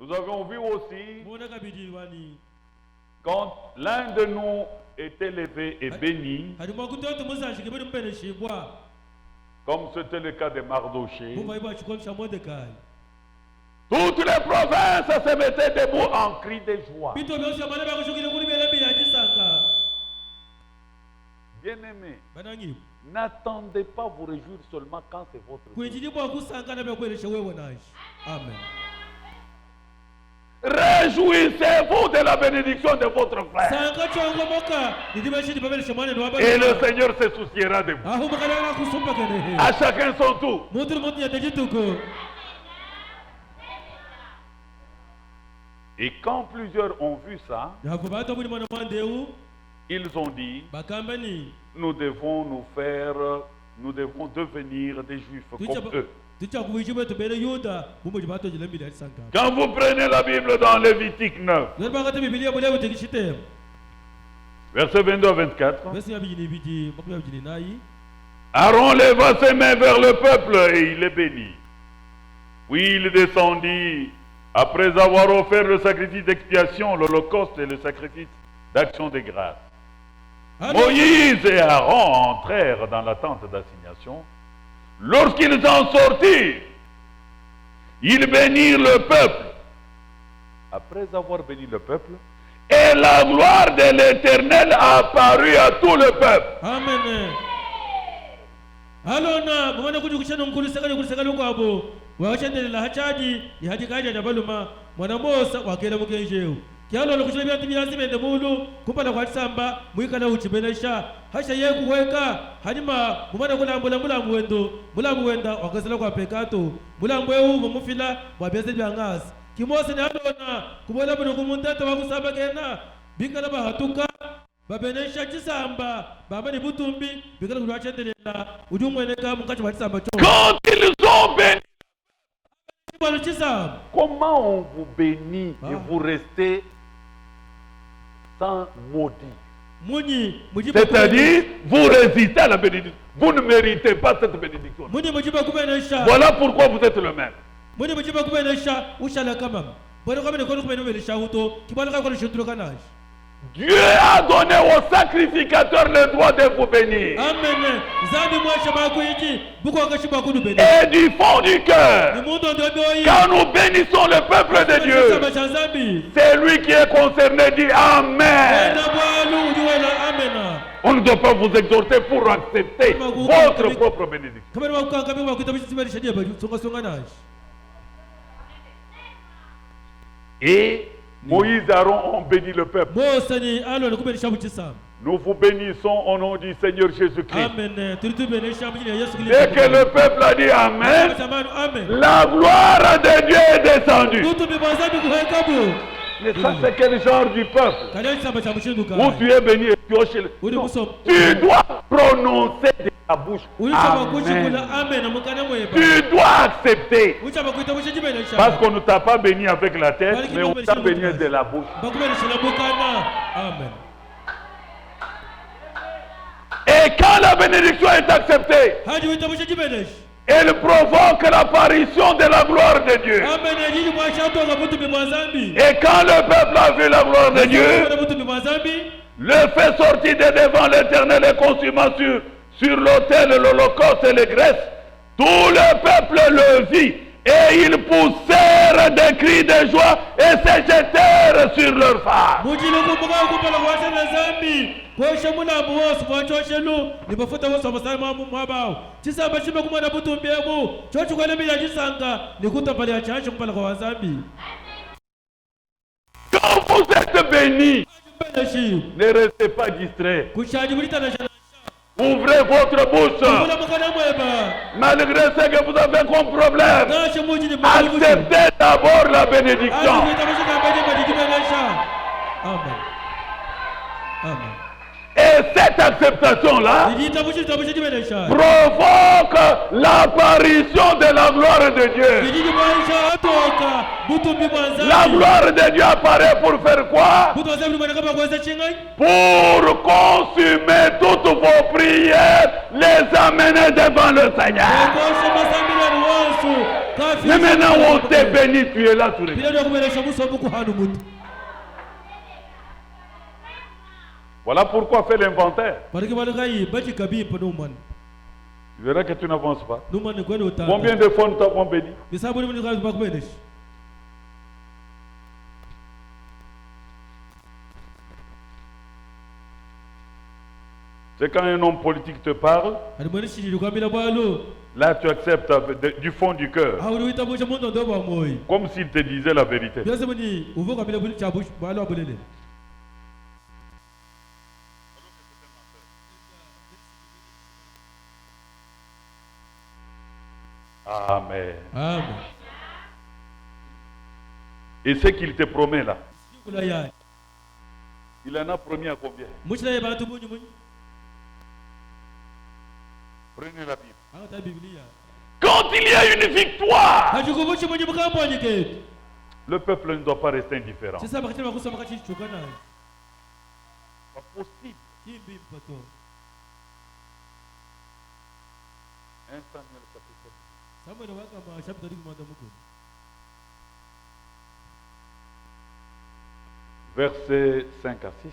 Nous avons vu aussi quand l'un de nous est élevé et béni, comme c'était le cas de Mardoché, toutes les provinces se mettaient debout en cri de joie. Bien-aimés, n'attendez pas vous réjouir seulement quand c'est votre tour. Amen. Réjouissez-vous de la bénédiction de votre frère. Et le Seigneur se souciera de vous. À chacun son tour. Et quand plusieurs ont vu ça, ils ont dit, nous devons devenir des Juifs comme eux. Quand vous prenez la Bible dans Lévitique 9, verset 22 à 24, Aaron leva ses mains vers le peuple et il les bénit. Puis il descendit, après avoir offert le sacrifice d'expiation, l'holocauste et le sacrifice d'action de grâce. Moïse et Aaron entrèrent dans la tente d'assignation. Lorsqu'ils en sortirent, ils bénirent le peuple. Après avoir béni le peuple, et la gloire de l'Éternel apparut à tout le peuple. Amen. Alona, mwana kujukushana mkulisakali kulisakali kwabo. Wachendelela hachaji ihadikaja jabaluma mwana Mosa wakela mukenjeu. Kialo lokushana bya tibyazi bende mulu kupala kwa samba muikala uchibenesha hasha yeku weka hanima mwana kulambula mulambu wenda wakasala kwa pekato mulambu eu mufila wabyeze byangasi kimose ne alona kubola buno kumundata wakusaba kena bingala bahatuka babenesha chisamba baba ni butumbi bingala kulwachendelela udumweneka mukachi wa chisamba cho. Quand ils ont béni, comment on vous bénit et vous restez sans maudit? C'est-à-dire, vous résistez à la bénédiction. Vous ne méritez pas cette bénédiction. Voilà pourquoi vous êtes le même. Dieu a donné aux sacrificateurs le droit de vous bénir. Amen. Et du fond du cœur, quand nous bénissons le peuple de Dieu, c'est lui qui est concerné, dit Amen. On ne doit pas vous exhorter pour accepter votre propre bénédiction. Et Moïse et Aaron ont béni le peuple. Nous vous bénissons au nom du Seigneur Jésus-Christ. Dès que le peuple a dit Amen, la gloire de Dieu est descendue. Mais ça, c'est quel genre du peuple? Où tu es béni et tu hoches le... Non. Tu dois prononcer de ta bouche Amen. Tu dois accepter. Parce qu'on ne t'a pas béni avec la tête, mais on t'a béni de la bouche. Amen. Et quand la bénédiction est acceptée, elle provoque l'apparition de la gloire de Dieu. Et quand le peuple a vu la gloire de Dieu, le fait sortir de devant l'Éternel et consumant sur l'autel l'holocauste et les graisses, tout le peuple le vit. Et ils poussèrent des cris de joie et se jetèrent sur leurs faces. Quand vous êtes bénis, ne restez pas distraits. Ouvrez votre bouche. Malgré ce que vous avez comme problème, acceptez d'abord la bénédiction. Amen. Amen. Et cette acceptation-là provoque l'apparition de la gloire de Dieu. La gloire de Dieu apparaît pour faire quoi? Pour consumer toutes vos prières, les amener devant le Seigneur. Mais maintenant on t'est béni, tu es là, tu regardes. Voilà pourquoi fais l'inventaire. Tu verras que tu n'avances pas. Combien de fois nous t'avons béni? C'est quand un homme politique te parle, là tu acceptes du fond du cœur, comme s'il te disait la vérité. Amen. Amen. Et ce qu'il te promet là, il en a promis à combien? Prenez la Bible. Quand il y a une victoire, le peuple ne doit pas rester indifférent. C'est pas possible. 1 Samuel chapitre 7. Versets 5 à 6.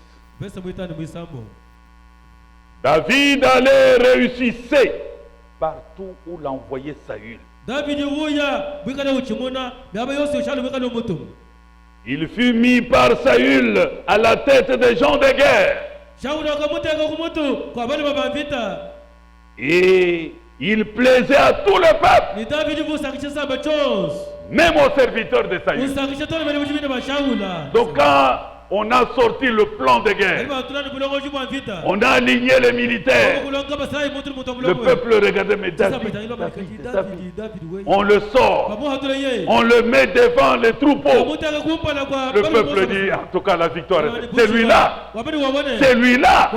David allait réussissait partout où l'envoyait Saül. Il fut mis par Saül à la tête des gens de guerre. Et il plaisait à tout le peuple, même aux serviteurs de Saül. Donc quand on a sorti le plan de guerre, on a aligné les militaires, le peuple regardait, mais David, on le sort, on le met devant les troupeaux. Le peuple dit, en tout cas la victoire, c'est lui-là, c'est lui-là.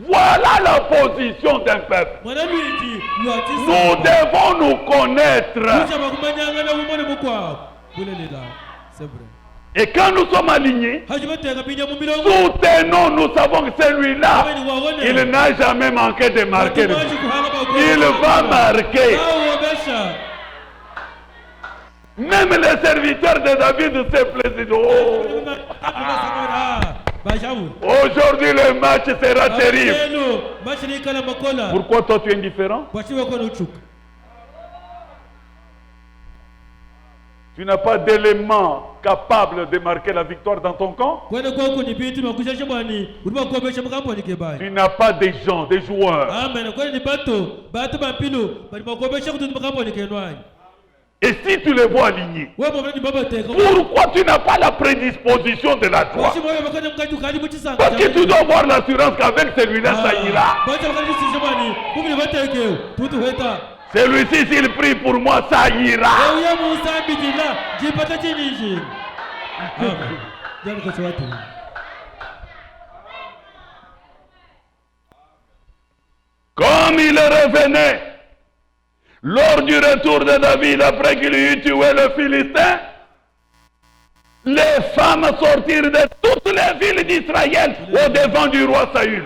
Voilà la position d'un peuple. Nous devons nous connaître. Et quand nous sommes alignés, soutenons, nous savons que celui-là, il n'a jamais manqué de marquer. Il va marquer. Même les serviteurs de David se plaisent. Aujourd'hui le match sera terrible. Pourquoi toi tu es indifférent? Tu n'as pas d'éléments capables de marquer la victoire dans ton camp. Tu n'as pas des gens, des joueurs. Et si tu les vois alignés, pourquoi tu n'as pas la prédisposition de la joie? Parce que tu dois avoir l'assurance qu'avec celui-là, ça ira. Celui-ci, s'il prie pour moi, ça ira. Comme il revenait lors du retour de David après qu'il eut tué le Philistin, les femmes sortirent de toutes les villes d'Israël au devant du roi Saül,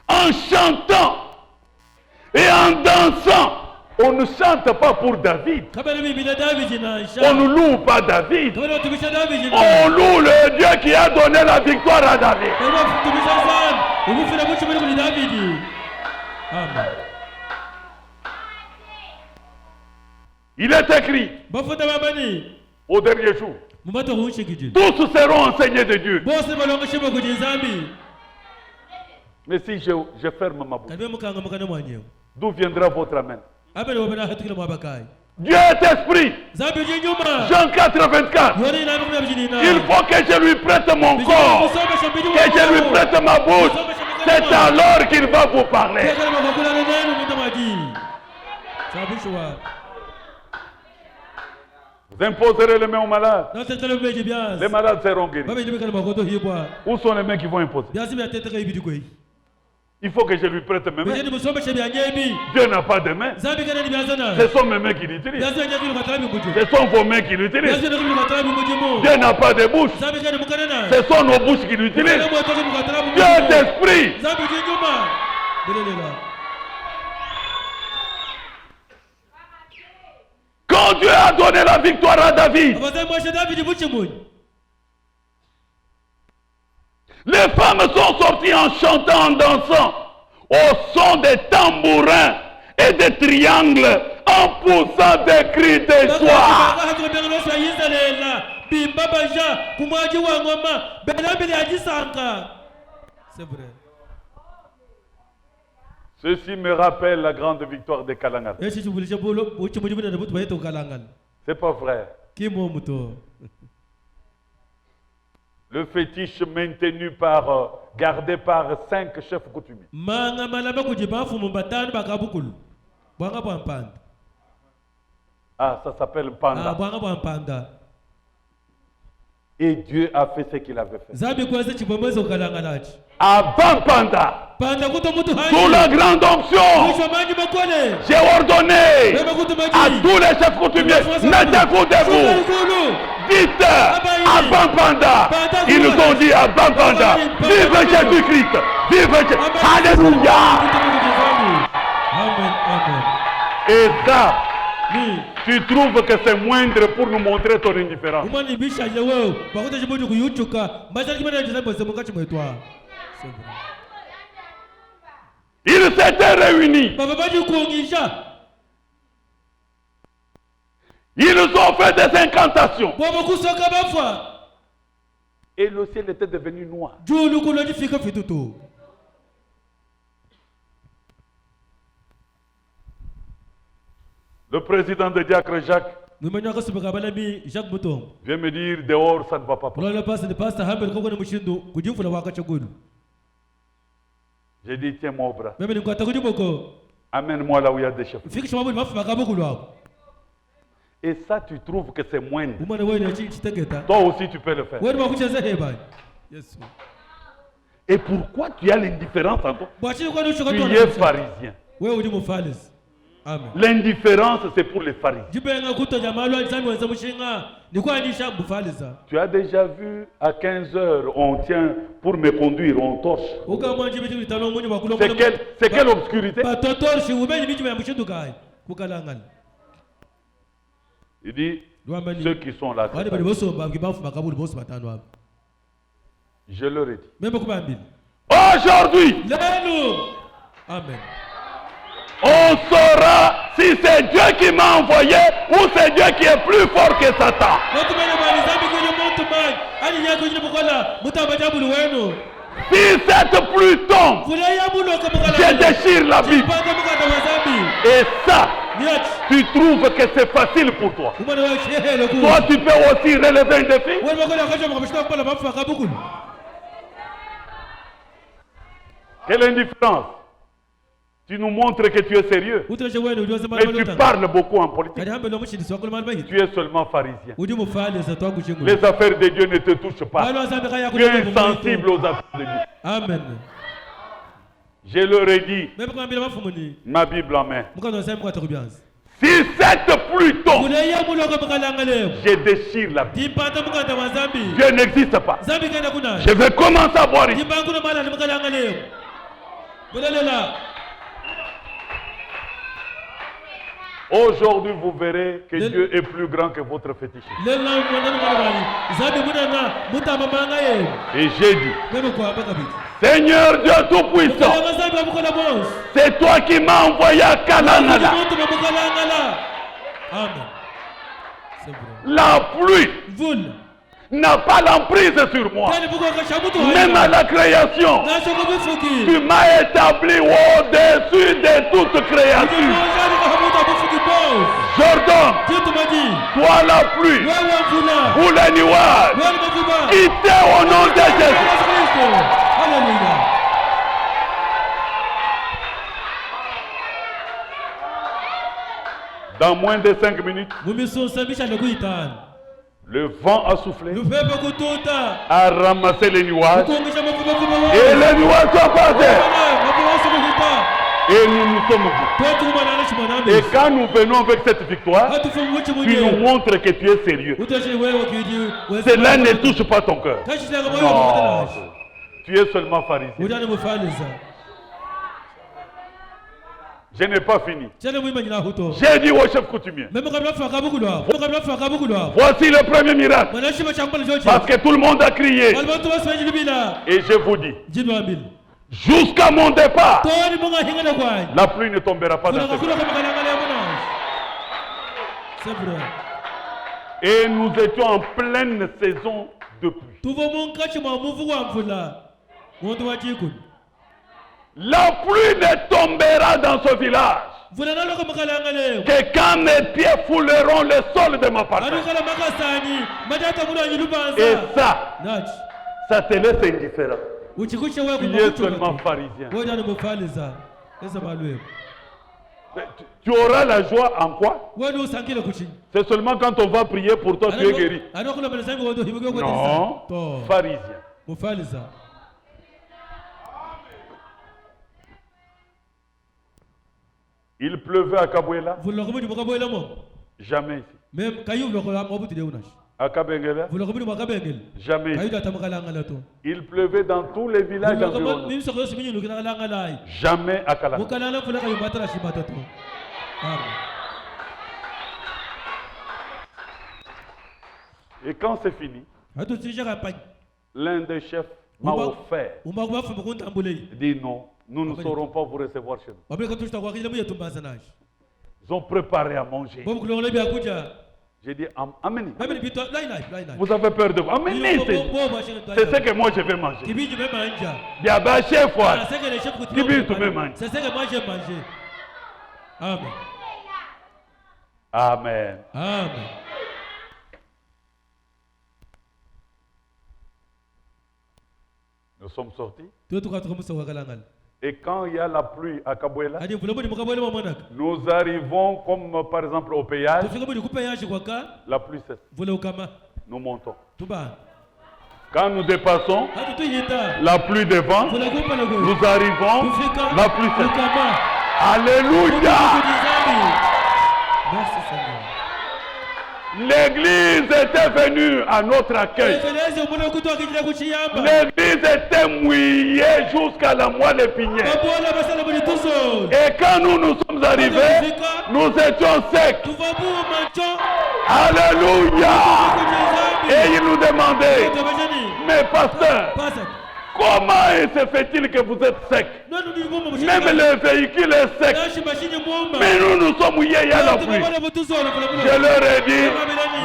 en chantant et en dansant. On ne chante pas pour David. On ne loue pas David. On loue le Dieu qui a donné la victoire à David. Il est écrit au dernier jour, tous seront enseignés de Dieu. Mais si je ferme ma bouche, d'où viendra votre amen? Dieu est esprit. Jean 4, 24. Il faut que je lui prête mon corps, que je lui prête ma bouche. C'est alors qu'il va vous parler. Vous imposerez les mains aux malades. Les malades seront guéris. Où sont les mains qui vont imposer? Il faut que je lui prête mes mains. Dieu n'a pas de mains. Ce sont mes mains qui l'utilisent. Ce sont vos mains qui l'utilisent. Dieu n'a pas de bouche. Ce sont nos bouches qui l'utilisent. Dieu est esprit. Quand Dieu a donné la victoire à David, abazali mwashe David buchimunyi les femmes sont sorties en chantant, en dansant, au son des tambourins et des triangles, en poussant des cris de joie. C'est vrai. Ceci me rappelle la grande victoire de Kalangal. C'est pas vrai. Le fétiche maintenu gardé par 5 chefs coutumiers. Ah, ça s'appelle Panda. Et Dieu a fait ce qu'il avait fait. Avant Panda, sous la grande onction, j'ai ordonné à tous les chefs coutumiers, mettez-vous. Dites avant Panda. Ils nous ont dit avant Panda. Vive Jésus-Christ. Vive Jésus. Alléluia. Amen, amen. Et ça, tu trouves que c'est moindre pour nous montrer ton indifférence. Ils s'étaient réunis. Ils ont fait des incantations. Et le ciel était devenu noir. Le président de Diacre Jacques vient me dire dehors ça ne va pas passer. J'ai dit tiens mon bras. Amène-moi là où il y a des chefs. Et ça tu trouves que c'est moindre. Toi aussi tu peux le faire. Et pourquoi tu as l'indifférence en toi? Tu es pharisien. L'indifférence, c'est pour les pharisiens. Tu as déjà vu à 15h, on tient pour me conduire, on torche. C'est quelle obscurité? Il dit, ceux qui sont là, je leur ai dit. Aujourd'hui, amen. On saura si c'est Dieu qui m'a envoyé ou c'est Dieu qui est plus fort que Satan. Si cette pluie tombe, je déchire la Bible. Et ça, tu trouves que c'est facile pour toi. Toi, tu peux aussi relever un défi. Quelle indifférence. Tu nous montres que tu es sérieux. Mais tu parles beaucoup en politique. Tu es seulement pharisien. Les affaires de Dieu ne te touchent pas. Tu es insensible aux affaires de Dieu. Amen. Je leur ai dit, ma Bible en main. Si cette pluie tombe, je déchire la Bible. Dieu n'existe pas. Je vais commencer à boire ici. Aujourd'hui, vous verrez que Dieu est plus grand que votre fétichisme. Et j'ai dit, Seigneur Dieu Tout-Puissant, c'est toi qui m'as envoyé à Kalanala. La pluie n'a pas l'emprise sur moi. Même à la création, tu m'as établi au-dessus de toute créature. J'ordonne, toi la pluie, ou les nuages, quittez au nom de Jésus. Alléluia. Dans moins de 5 minutes, le vent a soufflé, a ramassé les nuages, et les nuages sont passés. Et nous nous sommes vus. Et quand nous venons avec cette victoire, tu nous montres que tu es sérieux. Cela ne touche pas ton cœur. Non, tu es seulement pharisien. Je n'ai pas fini. Tshele mo imanyina huto. J'ai dit au chef coutumier, Meme ka bla faka bukulwa. Ka bla faka bukulwa. voici le premier miracle. Bana shiba changpa joji. Parce que tout le monde a crié. Balbantu baswenji libila. Et je vous dis, Jinwa bil. jusqu'à mon départ, Toni monga hingana kwai. la pluie ne tombera pas dans ce Kula pays. kama kalangala ya mona. C'est vrai. Et nous étions en pleine saison de pluie. Tuvo monka chima muvu wa mvula. Wonto wa jikun. La pluie ne tombera dans ce village Vula nalo kama kalangala. que quand mes pieds fouleront le sol de ma Anu partie. kala makasani. Majata mula yilubanza. Et ça, Nach. ça te laisse indifférent. Uchikushe wewe Tu es seulement pharisien. Wewe ndio umefaliza. Esa malwe. Tu auras la joie en quoi? Wewe ndio usangile kuchi. C'est seulement quand on va prier pour toi, tu es guéri. Ano kula mbele zangu wote hibuke kwa Non, To. pharisien. Mufaliza. Il pleuvait à Kabwela, Vula kumudi mukaboela mo. jamais ici. Même kayu loko mabuti de unash. À Kabengela, Vula kumudi makabengel. jamais Kayu ici. datamukalanga to. Il pleuvait dans tous les villages Vula kumudi environnants. mimi sokyo siminyu lukina kalanga lai. Jamais à Kalanga. Mukalala vula kayu matara shibata to. Amen. Et quand c'est fini, Hatu tishaka kampanye. l'un des chefs m'a offert. Umba kubafu mkunta ambulei. Il dit non, nous ne saurons pas vous recevoir chez nous. Wabeka tushta kwa kile muye tumbaza nash. Ils ont préparé à manger. Bobu kulongole bya kuja. J'ai dit, amenez. Mimi nipito lai. Vous avez peur de vous. Amenez. C'est ce que moi je vais manger. Kibiji même anja. Bien, chef, Ah, c'est que les chefs coutumiers. Kibiji tu peux manger. C'est ce que moi j'ai mangé. Amen. Amen. Amen. Nous sommes sortis. Tu tu katoko musa wakalangal. Et quand il y a la pluie à Kabwela, Adi vula budi mukabole mamonak. nous arrivons comme par exemple au péage. Tufika budi kupe yashi kwaka. La pluie cesse. Vula ukama. Nous montons. Tuba. Quand nous dépassons Hadi tu yita. la pluie devant, Vula kupa lago. nous arrivons, Tufika. la pluie cesse. Ukama. Alléluia! Merci Seigneur. L'église était venue à notre accueil. Ekeleze umuna kutoa kijira kuchiyamba. L'église était mouillée jusqu'à la moelle épinière. Babola basala budi tuzo. Et quand nous sommes arrivés, nous étions secs. Tuvabu mancho. Alléluia! Et Kujizambi. il nous demandait, Tabajani. mais pasteur, Pasa. comment se fait-il que vous êtes sec? Nani ndi bomba mushika. Même le véhicule est sec. Nashi mashini mwomba. Mais nous sommes mouillés, il y a la pluie. Je leur ai dit,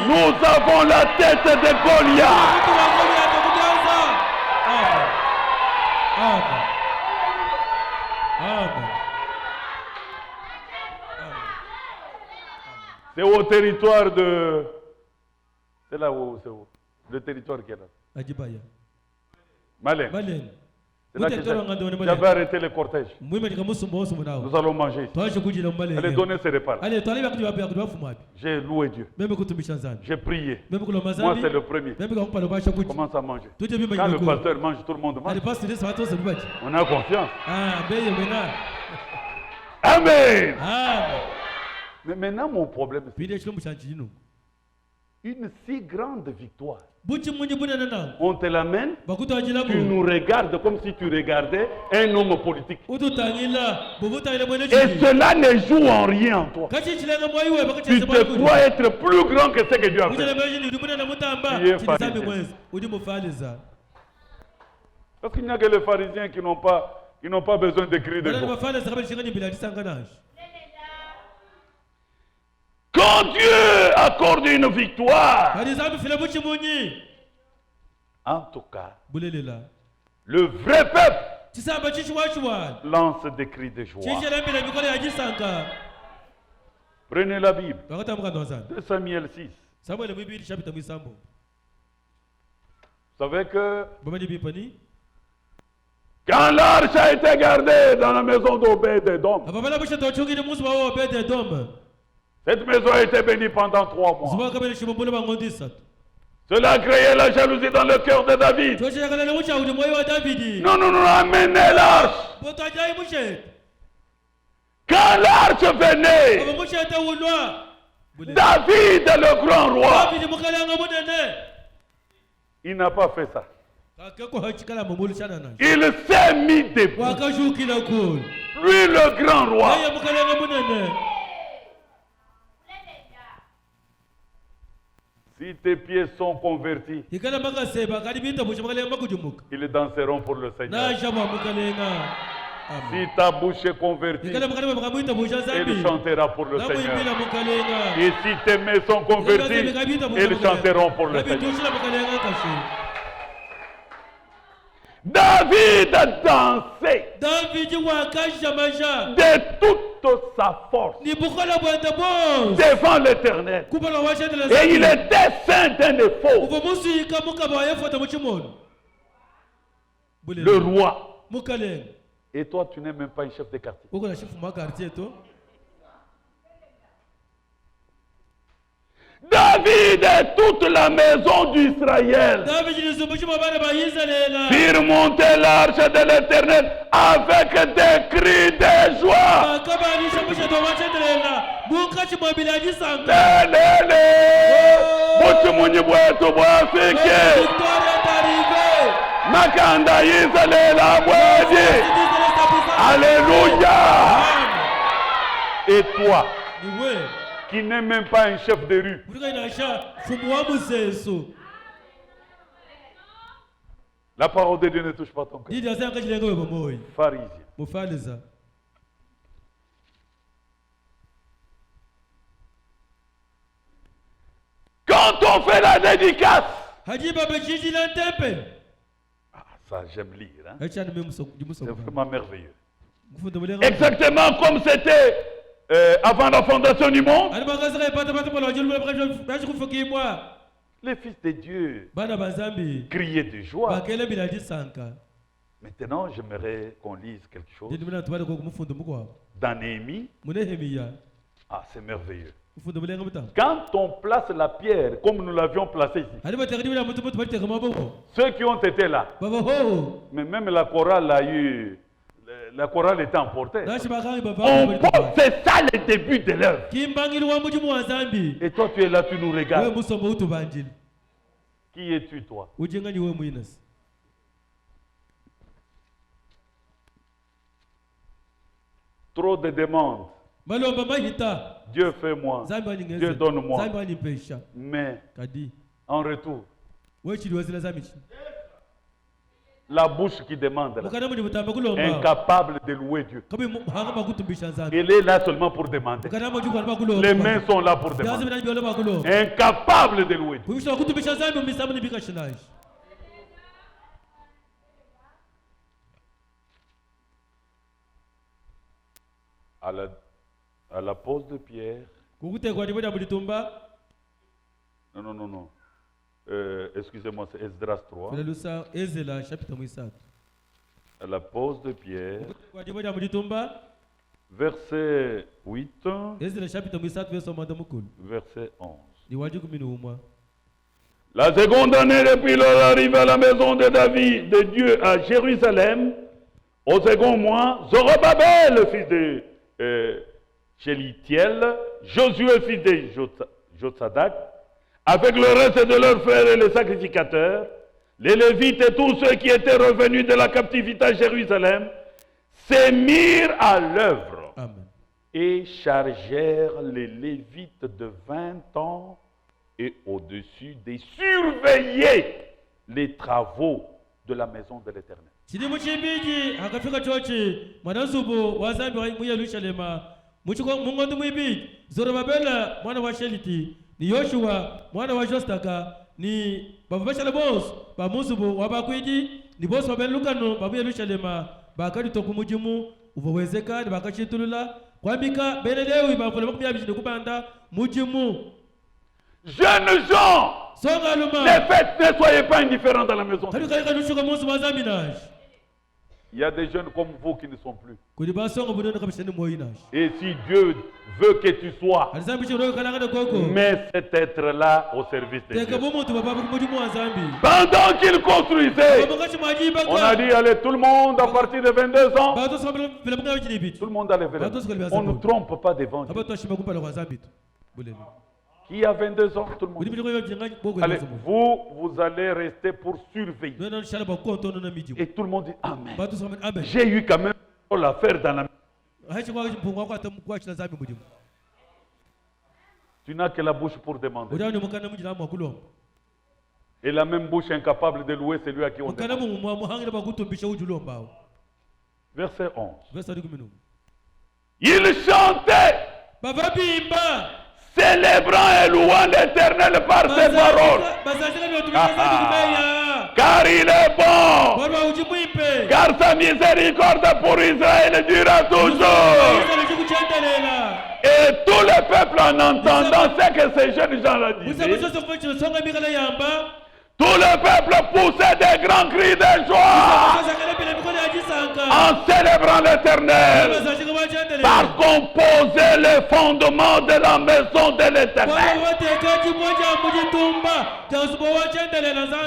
nous avons la tête de Goliath. C'est au territoire de... C'est là où c'est où? Le territoire qui est là. Malin. C'est là que j'avais arrêté le cortège. Nous allons manger. Allez donner ce repas. J'ai loué Dieu. J'ai prié. Moi c'est le premier. On commence à manger. Quand le pasteur mange, tout le monde mange. On a confiance. Amen. Mais maintenant mon problème, c'est une si grande victoire. On te l'amène, tu nous regardes comme si tu regardais un homme politique. Et cela ne joue en rien en toi. Tu te crois être plus grand que ce que Dieu a fait. Parce qu'il n'y a que les pharisiens qui n'ont pas besoin de cris de joie. Quand Dieu accorde une victoire, en tout cas, le vrai peuple lance des cris de joie. Prenez la Bible, 2 Samuel 6. Vous savez que quand l'arche a été gardée dans la maison d'Obed-Edom, cette maison a été bénie pendant 3 mois. Cela a créé la jalousie dans le cœur de David. Non, amenez l'arche. Quand l'arche venait, David, le grand roi, il n'a pas fait ça. Il s'est mis debout. Lui le grand roi. Yeye mukalenga munene. Si tes pieds sont convertis, Ikala makaseba kali binta busha mukalenga makujumuka. ils danseront pour le Seigneur. Na jama mukalenga. Si ta bouche est convertie, Ikala mukalenga makamuita busha zambi. il chantera pour le Na Seigneur. muimbila mukalenga. Et si tes mains sont converties, ils chanteront pour le Seigneur. Bitushila mukalenga kashi. David a dansé David wakajamaja. de toute sa force Ni bukola bwanda boss. devant l'Éternel. Kubala washa de la Et il était saint d'un défaut. Uvo musi ikamuka baye fota muchimono. Le roi. Mukalenga. Et toi, tu n'es même pas un chef de quartier. Uko na chifu ma quartier to. David et toute la maison d'Israël David nizumushima bana ba Israela. firent monter l'arche de l'Éternel avec des cris de joie. Bakaba ni shamusha do washa mukachi mobilaji sanga. Lelele, buti munyi bwetu bwafike, Victoire est arrivée. makanda Israël bwedi. Alléluia. Et toi, Niwe. qui n'es même pas un chef de rue, Kutuka inasha fumu wa museso. la parole de Dieu ne touche pas ton cœur. Didi asanga chilenga we bomoyi. Pharisien. Mufaliza. Quand on fait la dédicace, Haji baba jiji la temple. ah, ça j'aime lire, hein? Acha ni muso C'est vraiment merveilleux. Ngufundo mulenga. Exactement comme c'était avant la fondation du monde. Ali bakazira ipata pata pala wajulu baje kufukibwa. Les fils de Dieu Bana bazambi. criaient de joie. Bakele bilaji sanka. Maintenant, j'aimerais qu'on lise quelque chose Didi muna tubale ko kumufundo mukwa. dans Néhémie. Munehemiya. Ah, c'est merveilleux. Ngufundo mulenga muta. Quand on place la pierre comme nous l'avions placée ici, Ali batakadi bila mutu mutu bali maboko. ceux qui ont été là, Baba ho. mais même la chorale a eu, la chorale était emportée. Nashi bakangi baba. On pense, c'est ça le début de l'œuvre. Kimbangili wa mujimu wa Zambi. Et toi, tu es là, tu nous We regardes. musombo utubanjili. Qui es-tu, toi? Ujinga ni we muinas. Trop de demandes. Malomba mahita. Dieu fais-moi. Zambi wanyingeze. Dieu donne-moi. Zambi wanyipesha. Mais Kadi. en retour, We chili wazila zambi. la bouche qui demande, là, Mukana mudi mutamba kulomba. incapable de louer Dieu. Kabi hanga makutumbisha Zambi. Elle est là seulement pour demander. Mukana mudi kwa kulomba. Les mains sont là pour Yazi demander. bina biolo kulomba. Incapable de louer Dieu. Kubisha kutumbisha Zambi misamu ni bikashinaji. À la pose de pierre. Kukutekwa ndi bodi mulitumba. Non. Excusez-moi, c'est Esdras 3. Filalusa Ezela chapitre mwisatu. À la pose de pierre, Kukutekwa ndi bodi mulitumba. verset 8, Ezela chapitre mwisatu verso manda mukulu. verset 11. Ni waji kumini umwa. La seconde année depuis leur arrivée à la maison de David, de Dieu à Jérusalem, au second mois, Zorobabel, le fils de Shelitiel, Josué, fils de Josadak, avec le reste de leurs frères et les sacrificateurs, les Lévites et tous ceux qui étaient revenus de la captivité à Jérusalem, se mirent à l'œuvre Amen. et chargèrent les Lévites de 20 ans et au-dessus de surveiller les travaux de la maison de l'Éternel. Chini muchibiji akafika chochi mwanasubu wa Zambi wa Yerusalema muchiko mungondo mwibiji Zorobabela mwana wa Sheliti ni Yoshua mwana wa Jostaka ni babashala boss bamusubu wabakwiji ni boss babelukano babu Yerusalema bakali tokumujimu uvowezeka ni bakachitulula kwambika beledewi bafule bakumyabiji kubanda mujimu. Jeunes gens, Songa luma les fêtes, ne soyez pas indifférents dans la maison. kali kali nushuka musu wa Zambi nash Il y a des jeunes comme vous qui ne sont plus. kuli basonga bunene kabishani moyinash Et si Dieu veut que tu sois, alizambi chiro kalanga de koko. mets cet être-là au service de Dieu. Pendant qu'il construisait, on a dit, allez, tout le monde à partir de 22 ans, tout le monde allait vers lui. On ne trompe pas devant Dieu. Qui a 22 ans, tout le monde. Allez, vous allez rester pour surveiller. Et tout le monde dit, Amen. J'ai eu quand même l'affaire dans la maison. hachikwa mpunga kwa tamkwa china zami mudimu Tu n'as que la bouche pour demander. udani mukana mujina mwakulomba Et la même bouche incapable de louer celui à qui on mukana demande. muhangira bakutumbisha ujulomba Verset 11. verset 10 Il chantait, bava bimba célébrant et louant l'Éternel par ses paroles. Car il est bon, car sa miséricorde pour Israël dura toujours. Et tout le peuple en entendant ce que ces jeunes gens-là disaient, tout le peuple poussait des grands cris de joie en célébrant l'Éternel, par composer le fondement de la maison de l'Éternel.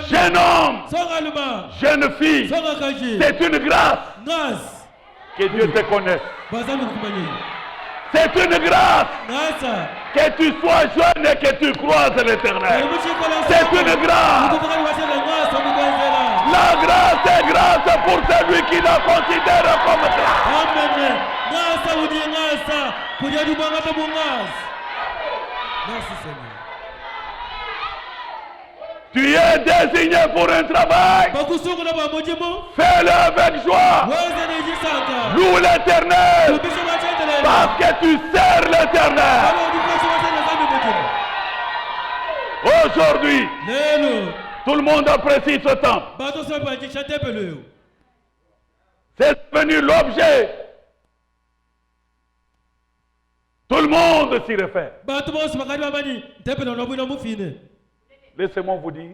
Jeune homme, jeune fille, c'est une grâce que Dieu te connaisse. C'est une grâce que tu sois jeune et que tu croises l'Éternel. C'est une grâce. La grâce est grâce pour celui qui la considère comme grâce. Tu es désigné pour un travail. Fais-le avec joie. Loue l'Éternel parce que tu sers l'Éternel. Aujourd'hui, tout le monde apprécie ce temps. C'est devenu l'objet. Tout le monde s'y réfère. Laissez-moi vous dire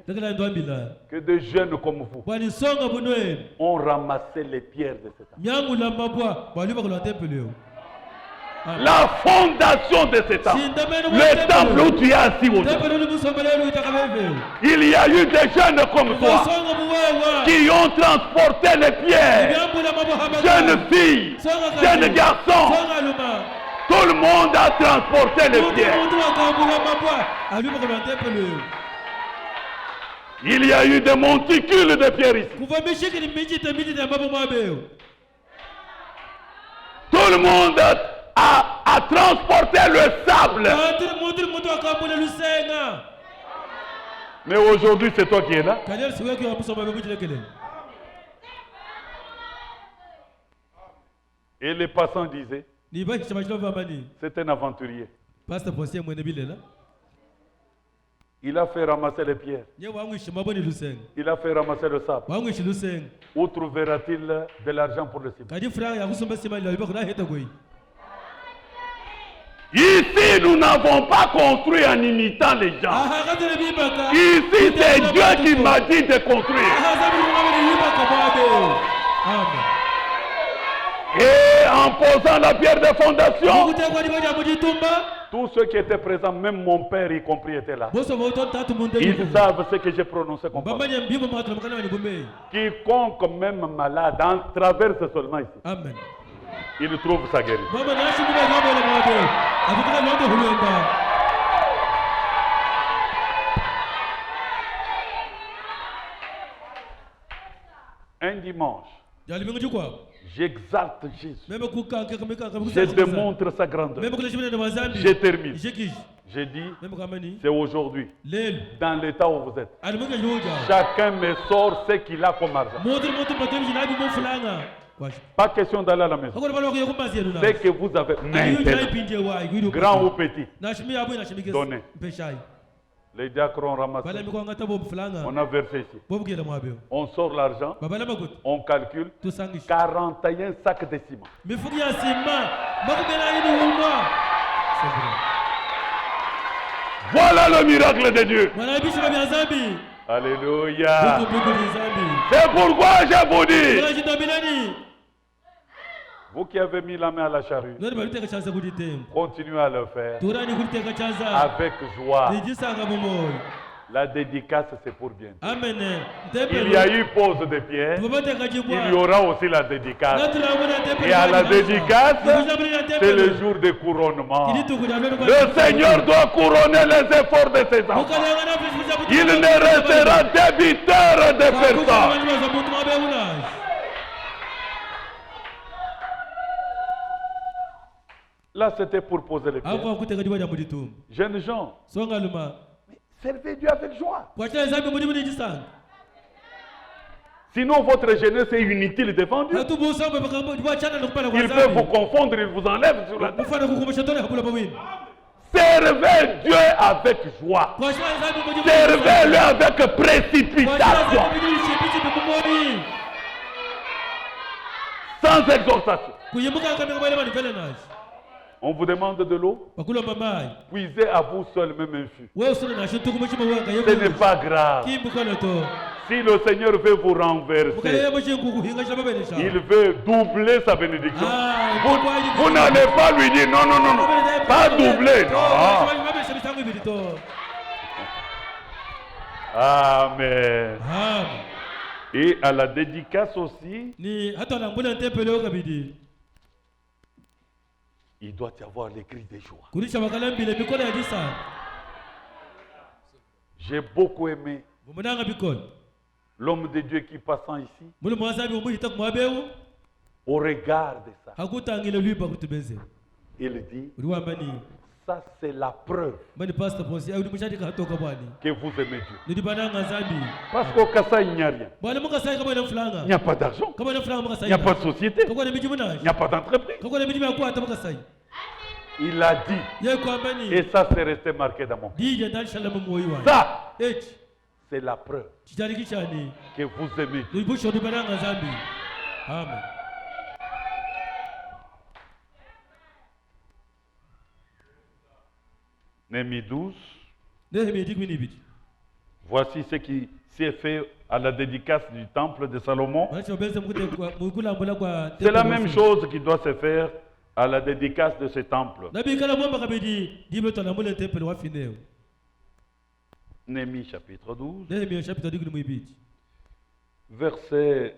que des jeunes comme vous ont ramassé les pierres de cet temple. La fondation de cet temple, le temple où tu es assis aujourd'hui. Il y a eu des jeunes comme toi qui ont transporté les pierres. Jeunes filles, jeunes garçons, tout le monde a transporté les pierres. Il y a eu des monticules de pierres ici. Tout le monde a transporté le sable. Mais aujourd'hui, c'est toi qui es là. Et les passants disaient, c'est un aventurier. Il a fait ramasser les pierres. Il a fait ramasser le sable. Où trouvera-t-il de l'argent pour le ciment? Ici, nous n'avons pas construit en imitant les gens. Ici, c'est Dieu qui m'a dit de construire. Et en posant la pierre de fondation, tous ceux qui étaient présents, même mon père y compris, étaient là. Ils savent ce que j'ai prononcé comme parole. Quiconque même malade traverse seulement ici. Amen. Il trouve sa guérison. Un dimanche, j'exalte Jésus. Je démontre sa grandeur. Je termine. J'ai dit, c'est aujourd'hui, dans l'état où vous êtes. Chacun me sort ce qu'il a comme argent. Pas question d'aller à la maison. Ce que vous avez maintenant, grand ou petit, donnez. Les diacres ont ramassé. On a versé ici. On sort l'argent. On calcule 41 sacs de ciment. Voilà le miracle de Dieu. Alléluia. C'est pourquoi je vous dis, vous qui avez mis la main à la charrue, continuez à le faire avec joie. La dédicace, c'est pour bien. Amen. Il y a eu pose de pierre. Il y aura aussi la dédicace. Et à la dédicace, c'est le jour de couronnement. Le Seigneur doit couronner les efforts de ses enfants. Il ne restera débiteur de personne. Là, c'était pour poser les Hapo pierres. akutekati bwa muditum. Jeunes gens, Songa luma. servez Dieu avec joie. Kwachela zambi mudi jisanga. Sinon, votre jeunesse est inutile devant Dieu. Hatu busa mbe baka bwachana nokupala kwa Il zambi. peut vous confondre, il vous enlève sur la tête. Mufana kukumbusha tone kabula bawini. Servez Dieu avec joie. Kwachela zambi mudi. Servez-le avec précipitation, sans exhortation. Kuyimuka kamera bale bani fele naji. On vous demande de l'eau, Bakulomba mai. puisez à vous seul même un fût. Wewe usone na shintu kumchima wanga yebo. Ce n'est pas grave. Kimbukono to. Si le Seigneur veut vous Mukale renverser, yebo shinkuku hinga shaba bene sha. il veut doubler sa bénédiction. Ah, Vous n'allez pas lui dire non, non, non, non, pas doubler. Non. Amen. Amen. Et à la dédicace aussi, Ni hata nambula ntepele okabidi. il doit y avoir les cris de joie. Kulisha bakalambile mikono ya disa. J'ai beaucoup aimé Mumunanga bikono. l'homme de Dieu qui passant ici, Mulu mwazabi umuhita kumwabewu. au regard de ça, Hakutangile lwiba kutubeze. il dit, Uliwamba ni. ça c'est la preuve Mani pastor ponsi au dimushadika hatoka bwani. que vous aimez Dieu. Nilibananga zambi. Parce qu'au Kassai, il n'y a rien. Bwana muka sai kama ina Il fulanga. n'y a pas d'argent, Kama ina fulanga muka il sai. n'y a pas de société, Kwa na miji il munaji. n'y a pas d'entreprise. Kwa na miji ya kwata muka sai. Il a dit, Ye kwamba ni. et ça c'est resté marqué dans mon cœur. Dije ndali shalamu moyi wa. Ça, H. c'est la preuve Chitarikisha ni. que vous aimez Dieu. Nilibusho dibananga zambi. Amen. Néhémie 12, Nehemia dikwi nibiti. voici ce qui s'est fait à la dédicace du temple de Salomon. Mwachi wabenze mkulambula kwa. C'est la même chose qui doit se faire à la dédicace de ce temple. Nabi kala mwamba kabidi dibe tonambula tempele wa fineo. Néhémie chapitre 12, Nehemia chapitre dikwi mwibiti. verset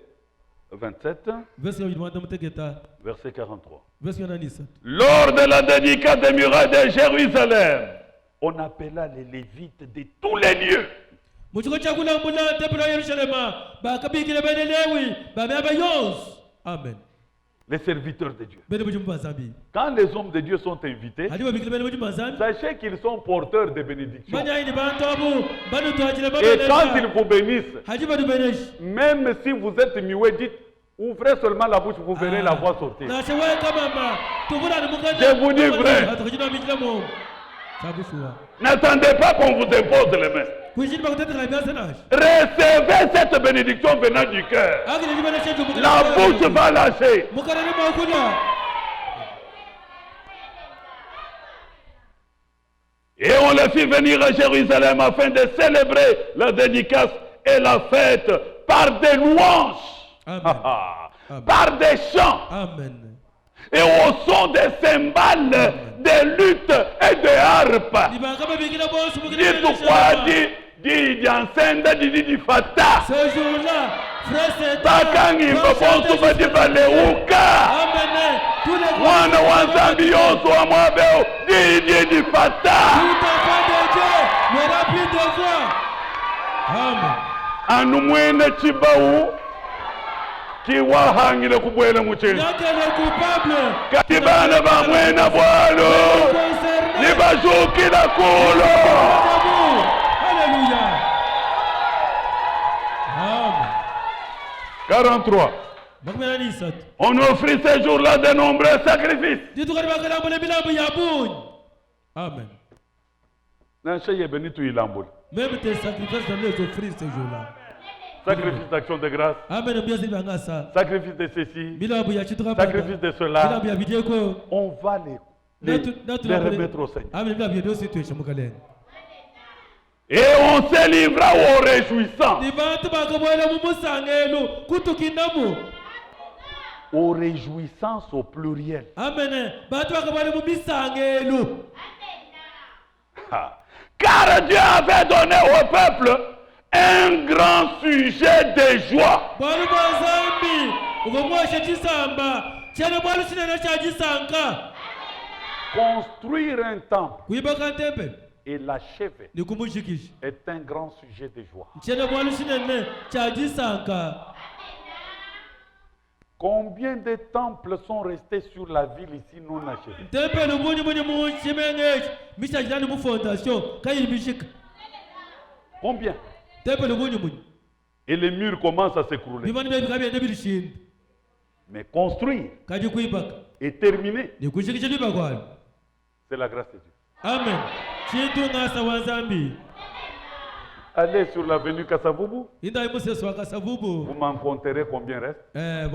27, Verse ya mwanda mutegeta. verset 43. Verse ya nanisa. Lors de la dédicace des murailles de Jérusalem, on appela les Lévites de tous les lieux. Muchiko chakulambula tempele wa Yerusalema. Bakabikile bene lewi. Bameba yos. Amen. Les serviteurs de Dieu. Bene mujumba zambi. Quand les hommes de Dieu sont invités, Hadiwa bikile bene mujumba zambi. sachez qu'ils sont porteurs de bénédictions. Manya ini bantu abu. Banu tuachile Et babele. quand ils vous bénissent, Hajiba du benesh. même si vous êtes muet, dites, ouvrez seulement la bouche, vous verrez la voix sortir. Na sewe kama tuvula ni mukanda. Je vous dis vrai. Hatukijina mikile mo. Sabushua. N'attendez pas qu'on vous impose les mains. Kuishini bakutete na biasa nash. Recevez cette bénédiction venant du cœur. Agile jibana chetu mukanda. La bouche va lâcher. Mukanda ni mwakunya. Et on les fit venir à Jérusalem afin de célébrer la dédicace et la fête par des louanges, Amen. Amen. par des chants Amen. et au son des cymbales, des luttes et des harpes. Nibakaba bikila bosu mukile Dis tout quoi, dis Diansenda, dis Fata. Ce jour-là, frère c'est Bakangi mbobosu badi baleuka. Amen. Tous les Mwana wa Nzambi yonso wa mwabeo, dis Fata. Tout enfant de Dieu, le rapide de voix. Amen. Anu mwene chibau kiwahangile kubwela mucheni. Yake le coupable. Kati bana ba mwena bwalo nibazukila kulo. Alléluia. Amen. 43. Bakmena ni sat. On offrit ce jour-là de nombreux sacrifices. Ditu kari bakala mbele bilambu ya bunyi. Amen. Nansheye benitu ilambula. Même tes sacrifices dans les offrir ce jour-là. Sacrifice d'action de grâce. Amen. Bien c'est bien ça. Sacrifice de ceci. Bilambu ya chitra. Sacrifice de cela. Bilambu ya bideko. On va les remettre au Seigneur. Amen. Bilambu ya dosi tu shamukaleni. Et on se livra aux réjouissants. Ni bantu bakabwela mu musangelo kutukinamu. Aux réjouissances au pluriel. Amen. Bantu bakabwela mu misangelo. Car Dieu avait donné au peuple un grand sujet de joie. Bwalu bazambi ubomwashe chisamba chene bwalu chinene cha chisanka. Construire un temple Kuibaka temple et l'achever ni kumushikisha. est un grand sujet de joie. Chene bwalu chinene cha chisanka. Combien de temples sont restés sur la ville ici non achevés? Temple muni muni mu chimenge misha jani mu fondation kai mishika. Combien? Temple muni muni. Et les murs commencent à s'écrouler. Bimani bebi kabi ndebi rishin. Mais construire Kaji kuibaka. et terminer, Ni kushikisha liba kwalo. c'est la grâce de Dieu. Amen. Chintu ngasa wanzambi. Allez sur l'avenue Kassavubu, Inda imuse swaka savubu. vous m'en compterez combien reste.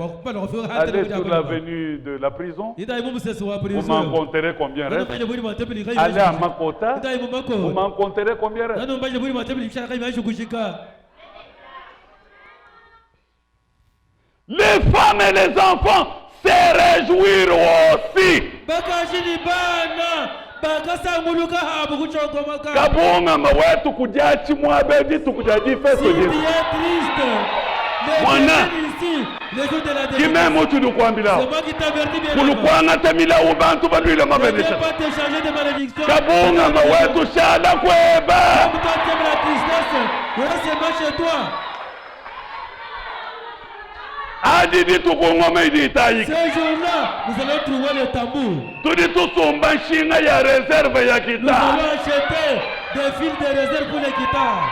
Wakupala kwa fiwa Allez sur l'avenue de la prison, Inda imuse swa vous prison. m'en compterez combien reste. Nano buri matebili kai. Allez à Makota, Inda imu vous mako. m'en compterez combien reste. Nano buri matebili kai mai kushika. Les femmes et les enfants se réjouirent aussi. Bakashini bana. Bakasanguluka habu kuchogomaka. Kabunga mawetu kujachi mwabedi tukujaji feso Si Yesu. tu es triste, Mwana. ici, les jours de la Kime mutu dukwambila. c'est moi qui t'avertis bien. Kulukwanga temila ubantu balwile Je ne mabenesha. vais pas te changer de malédiction. Kabunga mawetu shala kweba. Comme toi tu aimes la tristesse, voilà c'est moi chez toi. Adidi tukungoma iditayika. Ces jours-là, nous allons trouver le tambour. Tudi tusumba nshinga ya reserve ya Nous kita. allons acheter des fils de réserve pour les guitares.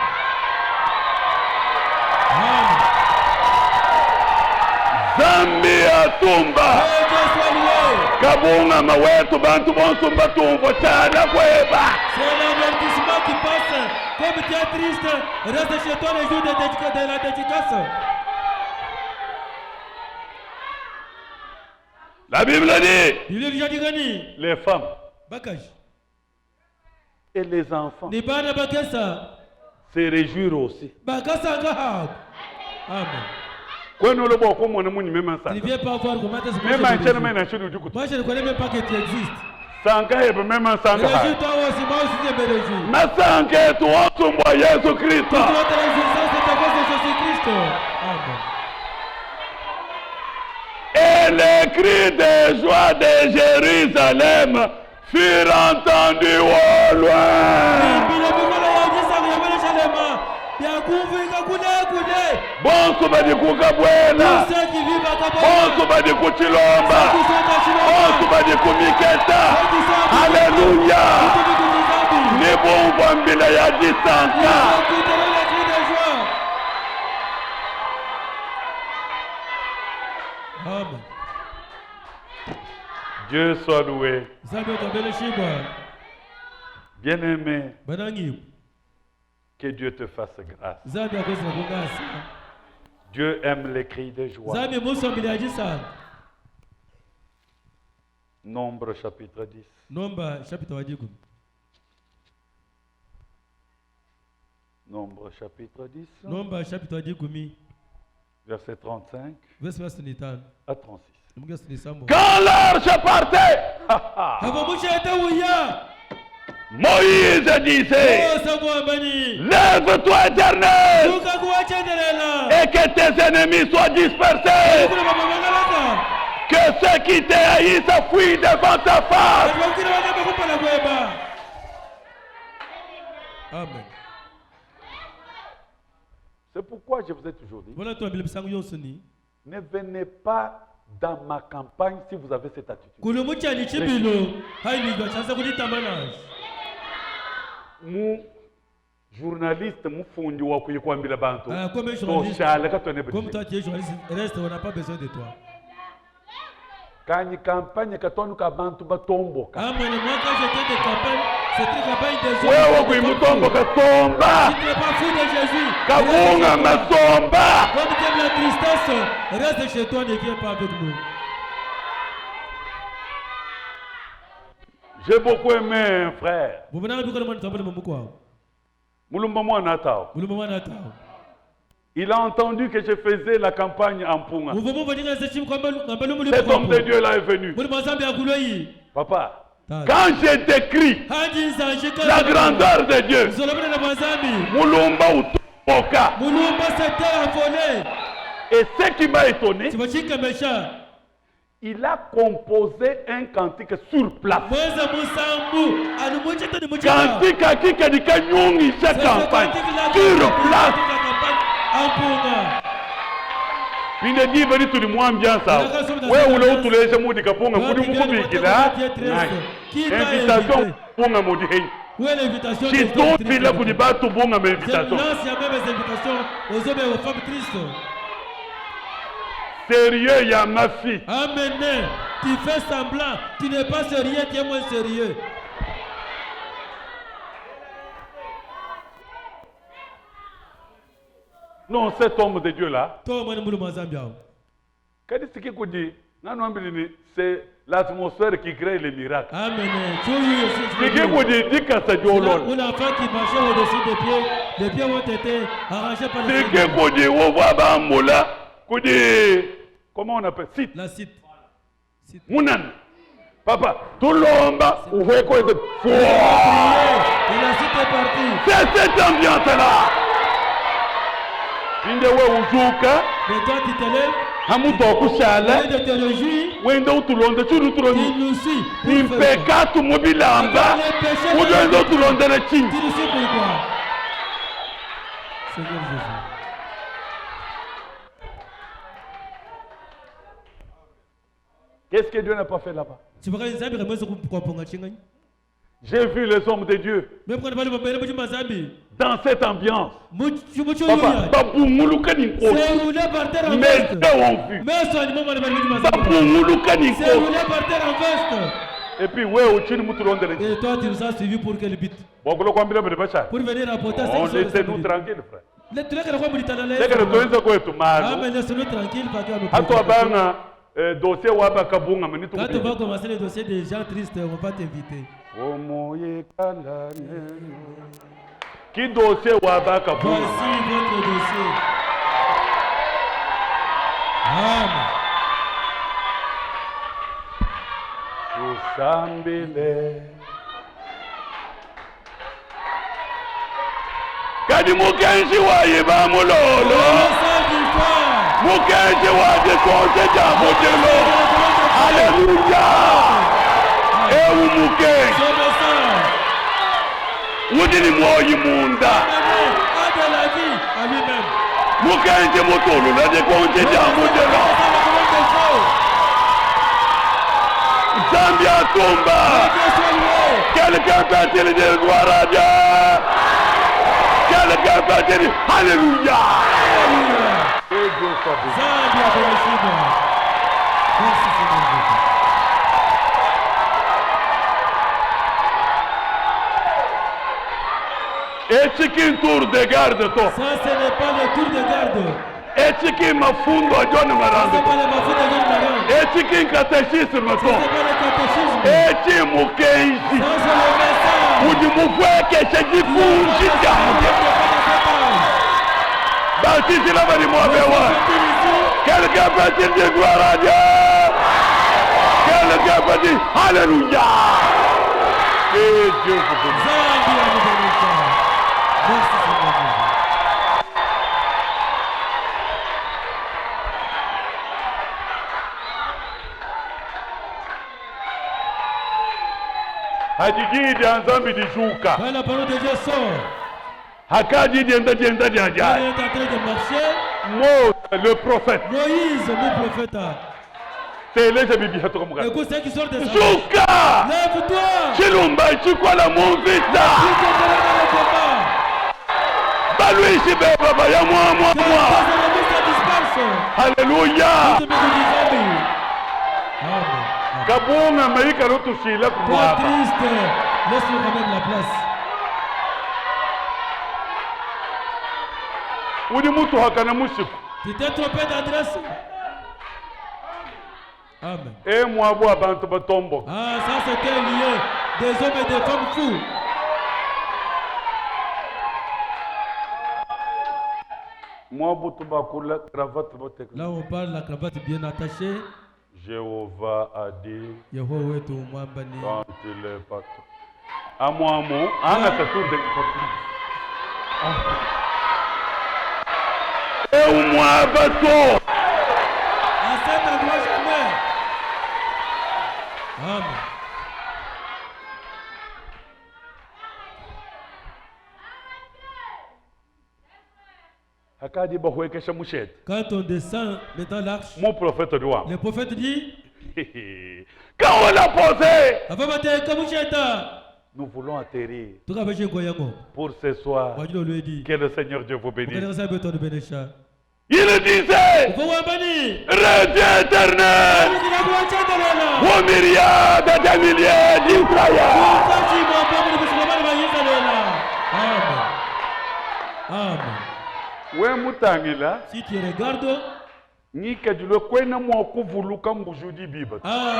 Zambi atumba. Que Dieu soit loué. Kabunga mawetu bantu bonsumba tumbo shala kweba. C'est l'avertissement qui passe. Comme tu es triste, reste chez toi les jours de la dédicace. La Bible dit, Bible déjà dit gani. les femmes Bakaj. et les enfants Ni bana bakesa. se réjouirent aussi. Bakasa ngahab. Amen. Kwenu lobo okumona muni mema Tu ne sanga. viens pas voir comment est-ce que Mema je nchena te mena shuru dukutu. Moi je ne connais même pas que tu existes. Sanga hebe mema sanga ha. Réjouis-toi aussi, moi aussi je me réjouis. Na sanga yetu wasumbwa Yesu Toute Kristo. notre réjouissance est à cause de Jésus-Christ. Amen. Et les cris de joie de Jérusalem furent entendus au loin. Bila mikono ya Yesu yamele shalema. Ya kufika kule. Bonso badi kukabwela. Tous ceux qui vivent à Kabou. Bonso badi kuchilomba. Tous ceux qui sont à Bonso badi kumiketa. Alléluia. Ni bumva mbila ya disanta. Amen. Dieu soit loué. Bien Bien-aimé, aimé, que Dieu te fasse grâce. Zambia kosa kungasa. Dieu aime les cris de joie. Zambia muso mbilaji sana. Nombre chapitre 10. Nomba chapitre wajiku. Nombre chapitre 10. Nomba chapitre wajiku mi. Verset 35 Verse 35. à 36. Mungu sinisambo. Quand l'arche partait, Hapo musha ete uya. Moïse disait, Oh sabu ambani. lève-toi éternel, Tuka kuacha ndelela. et que tes ennemis soient dispersés, Kuna baba mangalaka. que ceux qui te haïssent fuient devant ta face. Kuna wakati wakupala kweba. Amen. C'est pourquoi je vous ai toujours dit, Voilà toi bilimsangu yosuni. ne venez pas dans ma campagne si vous avez cette attitude. Kulumucha ni chibilo. Haili gwa chanza kulitamana. Mu journaliste mufundi wa kuyikwambila bantu. Comme un journaliste, Toshala katone comme bidi. toi tu es journaliste, reste, on n'a pas besoin de toi. Kanyi campagne katonu ka bantu batomboka. Ah, moi, quand j'étais de campagne, c'était une campagne des gens. Wewe kuimutomboka somba. Tu n'es pas fou de Jésus. Kabunga masomba. Comme tu aimes la tristesse, reste chez toi, ne viens pas avec nous. J'ai beaucoup aimé un frère. Vous venez avec nous, tu vas quoi? Mulumba mwana tao. Vous le moment d'attendre. Il a entendu que je faisais la campagne en Punga. Vous venez venir à ce type comme Cet homme de Dieu là est venu. vous le mazambi à Kouloyi. Papa, quand je décris la grandeur de Dieu, Vous allez venir à Mazambi. Mulumba utoka. Moulumba s'était envolé. Et ce qui m'a étonné, Tu vas dire que méchant. il a composé un cantique sur place. Mweza Musambu, anumuchita ni muchita. Cantique à qui que dit Kanyungi cette campagne sur place. Pinde di bari tuli mu ambiance awo. We ulo utulesha mudi kapunga mudi mukubikila. Invitation punga mudi hei. Où est l'invitation? Si tout vile kudi batu bunga me invitation. Lance ya même les invitations aux hommes et aux femmes Christ. Sérieux ya ma fille. Amen. Tu fais semblant, tu n'es pas sérieux, tu es moins sérieux. Non, cet homme de Dieu là. C'est l'atmosphère qui crée les miracles. Amen. C'est un enfant qui marchait au-dessus des pieds. Les pieds ont été arrangés par le Seigneur. Comment on appelle? Site. La site. Mounan. Papa, tout l'homme, où est quoi de foi? Et la site est partie. C'est cette ambiance-là. Mais toi, tu te lèves. De théologie, il nous suit. Il fait 4 mobiles en bas. Tu nous suis pourquoi? Seigneur Jésus. Qu'est-ce que Dieu n'a pas fait là-bas? J'ai vu les hommes de Dieu dans cette ambiance. Papa, c'est roulé par terre en veste. Et puis, et toi, tu nous as suivis pour quel but? Pour venir apporter ça. On laissez-nous tranquilles, frère. Laisse-nous tranquilles. Dossier quand on va commencer le dossier des gens tristes, on va t'inviter. Qui dossier wabaka? Voici votre dossier. Amen. Usambile. Kadi mukenshi wa yiba mulolo. Mukenshi wa dikonse jamutelo. Alléluia. Et où mukenshi? Udini moyi munda. De la vie à lui-même. Mukenshi mutolo la dikonse jamutelo. Zambia tomba. Quelqu'un peut-il dire gloire à Dieu? Quelqu'un peut-il dire Alléluia? Zambia bénéfique. Merci Seigneur. Et qui tour de garde toi? Ça ce n'est pas le tour de garde. Et qui mafundo John Maranda? Et qui catéchisme toi? Et qui mukenzi? Udi mufweke chejifunji jambe. Baptiste la bari moabewa. Quelqu'un peut dire gloire à Dieu? Quelqu'un peut dire Alléluia? Et Dieu vous bénisse. Merci Seigneur Jésus. Hajigidi anzambi dishuka. Quand la parole de Dieu sort, Hakaji dienda il est en train de marcher. Moïse, le prophète. Moïse, le prophète. C'est les bibi hatoka mugana. Écoute ceux qui sortent de ça. Shuka! Lève-toi! Chilumba chikwa la monvita. Baluishi baba ya mwa. Alléluia! Kabunga maika lotu shila Toi kumwapa. triste, laisse-nous quand même la place. Udi mutu hakana mushiku. Tu t'es trompé d'adresse. Amen. Et moi bois bantu batombo. Ah, ça c'était lié des hommes et des femmes fous. Moi butu bakula cravate botek. Là on parle la cravate bien attachée. Jéhovah a dit Yehova wetu mwambani. quand il est parti. Amwamo, ana tatour de Et au moins bateau. À cet endroit jamais. Amen. akadi bahwekesha mushete Quand on descend maintenant l'arche, mon prophète de wa le prophète dit, quand on l'a posé avant de kamusheta, nous voulons atterrir tout cas j'ai goyango. pour ce soir. Wajilo lui dit, Que le Seigneur Dieu vous bénisse. regardez ça beton de Benesha. Il disait, Faut wambani. Radieu éternel aux myriades et des milliers d'Israël. Amen. We mutangila Si tu regardes, ni kadilo kwena mo kuvuluka mbujudi biba.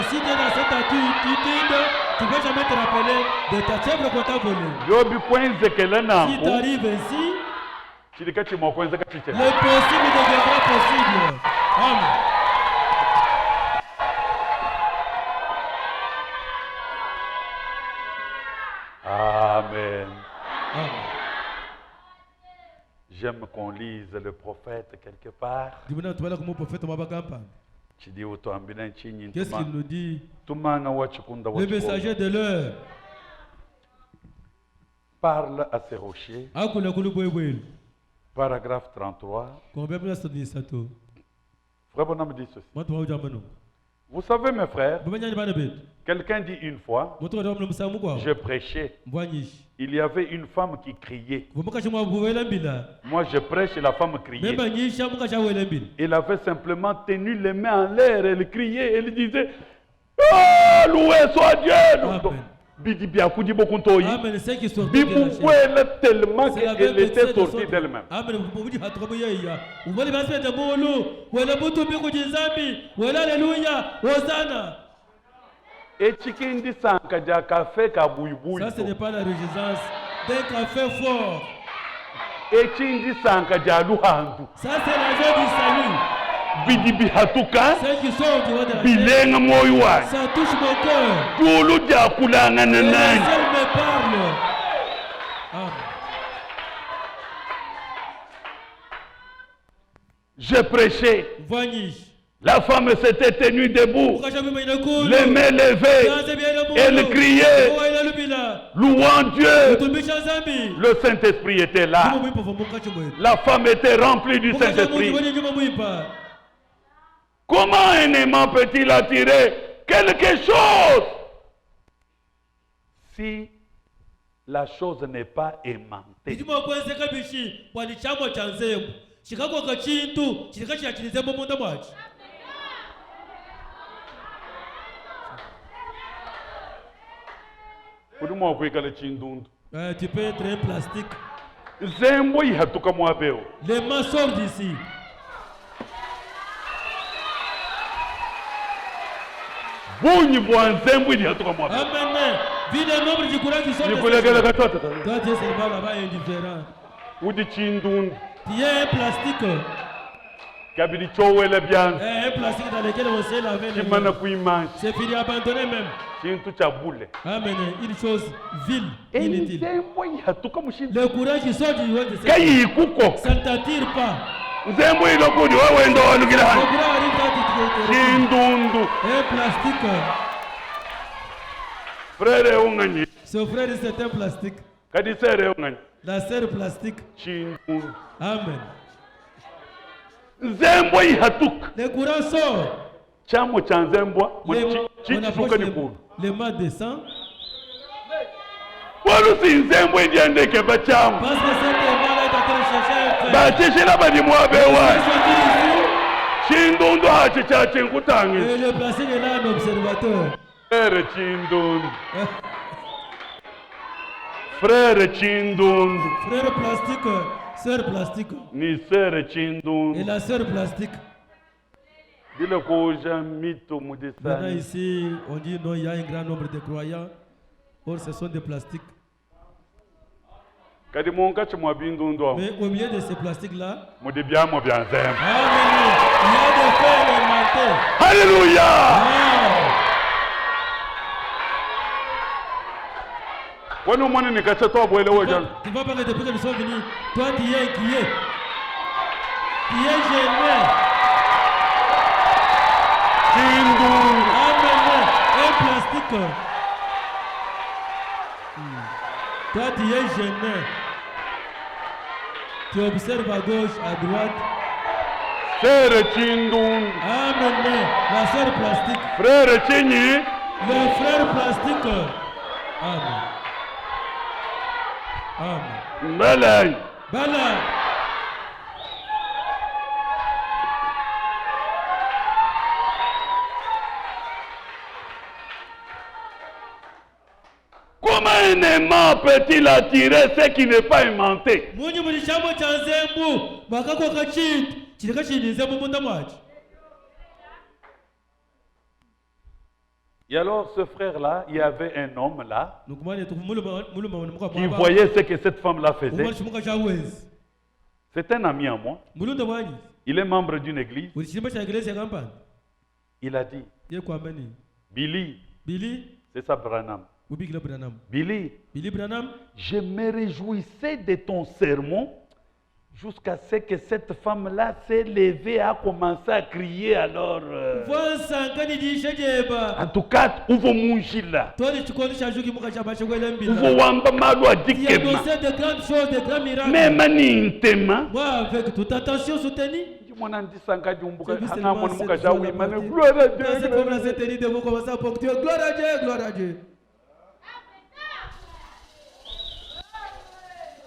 si tu es dans cette attitude, tu ne vas jamais te rappeler de ta chèvre qu'on t'a volée. Yobi kwenze kela na. Si tu arrives ainsi, Chilika chimo kwenze kachiche. l'impossible deviendra possible. Amen. Amen. Amen. J'aime qu'on lise le prophète quelque part. Dis-moi, tu vas là comme prophète Mabakamba. Chidi utoambina nchini Qu'est-ce qu'il nous dit? tumana wachikunda Le messager de l'heure. parle à ces rochers. Akula kulubwebwelu. Paragraphe 33. Combien de temps sato? Frère Bonhomme dit ceci. Moi, tu vas dire maintenant. Vous savez mes frères, Bumenya ni bana betu. quelqu'un dit une fois, Moto wa msamu kwa. je prêchais. Mbwanyishi. Il y avait une femme qui criait. Vumuka shimwa buvela mbila. Moi je prêche et la femme criait. Memba nyisha muka shawela mbila. Elle avait simplement tenu les mains en l'air, elle criait, elle disait oh, loué soit Dieu. Amen. Bidi biakudi bokuntoyi. Amen. C'est qui sortit de la chair. Biboukwela tellement C'est la qu'elle était verset de sortie sortie. d'elle-même. Amen. Bubuji hatukamu yeye. Ubali basi de mulu. Wala butu biku jinzambi. Wala haleluya. Hosanna. Et chikindi sanka ja café ka buibui. Ça ce n'est pas la réjouissance d'un café fort. Et chindi sanka ja luhandu. Ça c'est la joie du salut. Bidi bihatuka. Ceux qui sont au niveau de la terre. Bilenga moywa. Ça touche mon cœur. Dulu ja kulanga Et le nanani. ciel me parle. Amen. Je prêchais. Vanyish. La femme s'était tenue debout, les mains levées. Elle criait, louant Dieu. Le Saint-Esprit était là. La femme était remplie du Saint-Esprit. Comment un aimant peut-il attirer quelque chose si la chose n'est pas aimantée? Tu peux être un plastique. Les mains sortent d'ici. Amen. Vu le nombre de courants qui sont d'ici. Toi, tu es seulement là-bas indifférent. Tu es un plastique. Un plastique dans lequel on s'est lavé les mains. C'est fini, abandonné même. Amen. Une chose vile, inutile. Le courage qui sort du haut de cette terre, ça ne t'attire pas. Le courage arrive dans tes pieds. Un plastique. Ce frère, c'est un plastique. La sœur plastique. Amen. Le courant sort. Les mains descendent. Parce que cette main-là est en train de chercher un frère. Et le plastique est là, un observateur. Frère Chindundu. Frère plastique, sœur plastique. Ni sœur Chindundu. Et la sœur plastique. Maintenant ici, on dit non, il y a un grand nombre de croyants. Or, ce sont des plastiques. Mais au milieu de ces plastiques-là, amen, il y a des fers aimantés. Alléluia! Tu ne vas pas que depuis que nous sommes venus, toi tu es inquiet. Tu es gêné. Amen. Un plastique. Toi tu es gêné. Tu observes à gauche, à droite. Sœur Chindun, Amen. La sœur plastique. frère Chini, Le frère plastique. Amen. Amen. Mbelay. Bala. Comment un aimant peut-il attirer ce qui n'est pas aimanté? Munyi mulishambo cha nzembu bakakoka chintu chileka chinize mumunda mwachi. Et alors ce frère-là, il y avait un homme là Nukumane muluma qui voyait ce que cette femme-là faisait. muka chawezi. C'est un ami à moi. Mulunda wani. Il est membre d'une église. Ulichimba cha iglesia kampani. Il a dit, Ye kwa amani. Billy, Billy, c'est ça Branham. ubikila Branham. Billy, Billy Branham. je me réjouissais de ton sermon jusqu'à ce que cette femme-là s'est levée, a commencé à crier alors. Vansangani dishejeba. En tout cas, ouvre mon gil là. Toni chikondi cha juki muka cha bache kwa lembila. Ouvre wamba malo a dit Il que annonçait de grandes choses, de grands miracles. même ani intema. Moi, avec toute attention soutenue. Mon andi sanga jumbuka C'est hanga mon seulement muka cette jawi fois mane la gloire à Dans cette Dieu. forme-là, cette tenue de vous commencer à ponctuer. Gloire à Dieu, gloire à Dieu.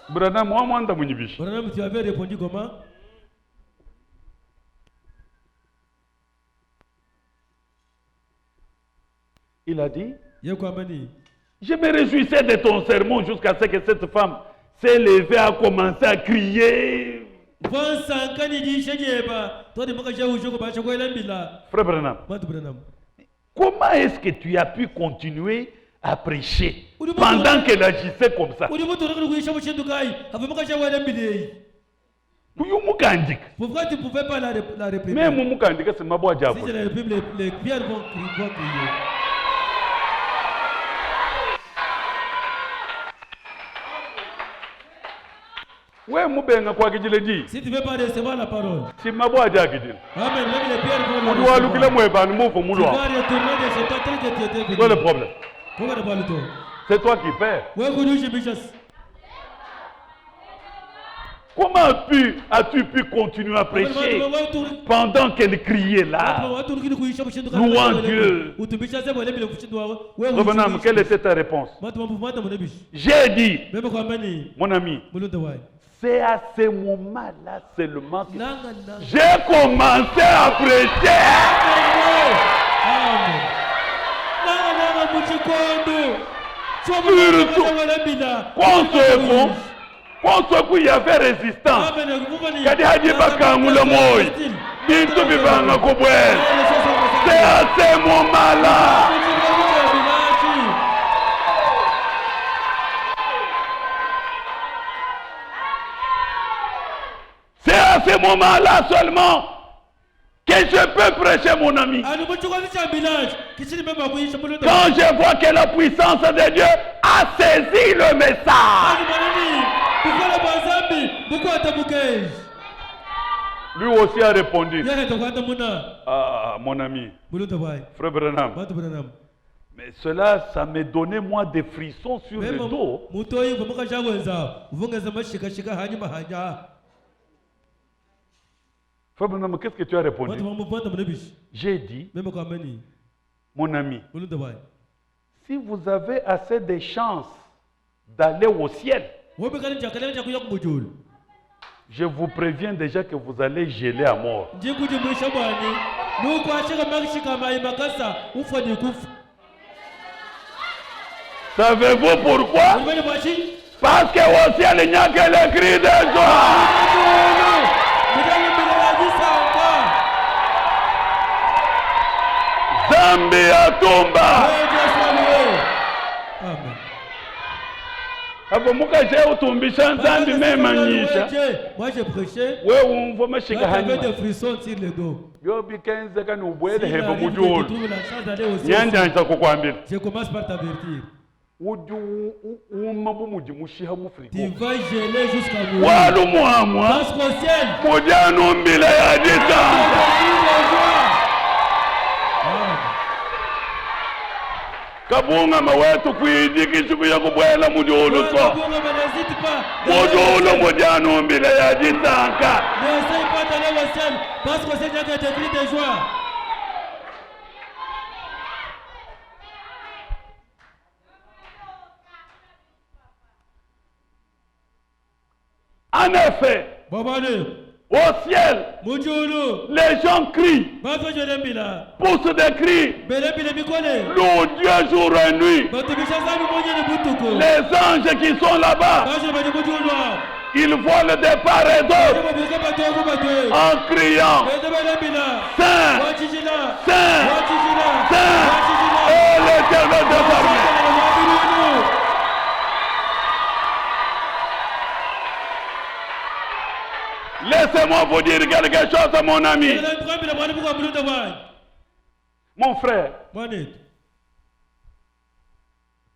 Branham moi mwanda munyibishi. Branham, tu avais répondu comment? Il a dit, Yekwamani. je me réjouissais de ton sermon jusqu'à ce que cette femme s'est levée, a commencé à crier. Vansangani dishejeba. Toni muka cha ujuku bache kwa lembila. Frère Branham, Matu Branham. comment est-ce que tu as pu continuer à prêcher pendant qu'elle agissait comme ça? Uri mutu rakuru kuisha mchindukai. Hapo muka cha kwa lembile. Uyu mukandika. Pourquoi tu ne pouvais pas la réprimer? Même mukandika c'est mabwa Si jabo. je la réprime, les pierres vont crier. Ouais mubenga kwa kijileji. Si tu ne veux pas recevoir la parole. Si mabwa jakijile. Amen. Même les pierres vont Mudu walukile mwebani mufu Tu mulwa. vas retourner de ce temps tel que tu étais venu. Quel est le problème? Comment ne pas le tour? C'est toi qui perds. Ouais, Gounou, j'ai mis chasse. Comment as-tu pu continuer à prêcher pendant qu'elle criait là? Louant Dieu. Revenons, quelle était ta réponse? J'ai dit, mon ami, c'est à ce moment-là seulement que j'ai commencé à prêcher. Surtout, quand il y avait résistance, kadi haji bakangula moi, bintu bibanga kubwe. C'est à ce moment-là. C'est à ce moment-là seulement que je peux prêcher, mon ami. Quand je vois que la puissance de Dieu a saisi le message. Lui aussi a répondu. Ah, mon ami, frère Branham. Mais cela, ça me donnait moi des frissons sur le dos. Frère Branham, qu'est-ce que tu as répondu? J'ai dit, mon ami, si vous avez assez de chances d'aller au ciel, je vous préviens déjà que vous allez geler à mort. Savez-vous pourquoi? Parce que au ciel, il n'y a que le cri de joie. Zambi atumba. Hapo mukaje utumbisha nzambi memanyisha. Moi j'ai prêché. Wewe umva mashika J'avais hanyuma. des frissons sur le dos. Yo bikenze kani ubwele S'il heva arrive que tu mujulu. trouves la chance d'aller au ciel, Nyanja nza kukwambira. je commence par t'avertir. Uju uma bumuji mushiha Tu mufriko. vas geler jusqu'à mourir. Walu muamwa. Parce qu'au ciel, Mujanu mbile ya distance. kabungama wetu kuidikisha kuya kubwela mujulu so Kabunga n'hésite pas. mujulu mujanumbile ya jitanka N'essaye pas d'aller au ciel parce que Seigneur a des cris de joie. En effet, Babane, au ciel, Mujulu, les gens crient, Bato Jeremila, poussent des cris, Belebile Mikole, louent Dieu jour et nuit. Bato Bishazami Moye de Butuko, Les anges qui sont là-bas, Bajo Badi Mujulu, ils volent de part et d'autre Babuka Bato Bato, en criant Belebila, Saint, Wachijila, Saint, Wachijila, Saint, Wachijila, et l'Éternel des armées. Laissez-moi vous dire quelque chose, mon ami, mon frère.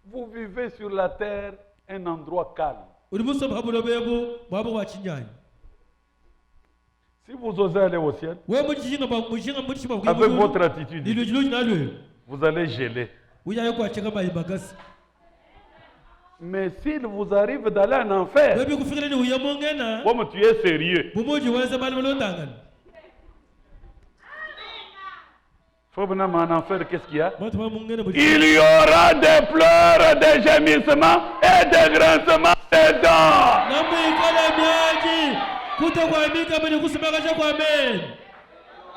Vous vivez sur la terre un endroit calme. Si vous osez aller au ciel, avec votre attitude, vous allez geler. Mais s'il vous arrive d'aller en enfer, comme tu es sérieux, en enfer, qu'est-ce qu'il y a? Il y aura des pleurs, des gémissements et des grincements des dents.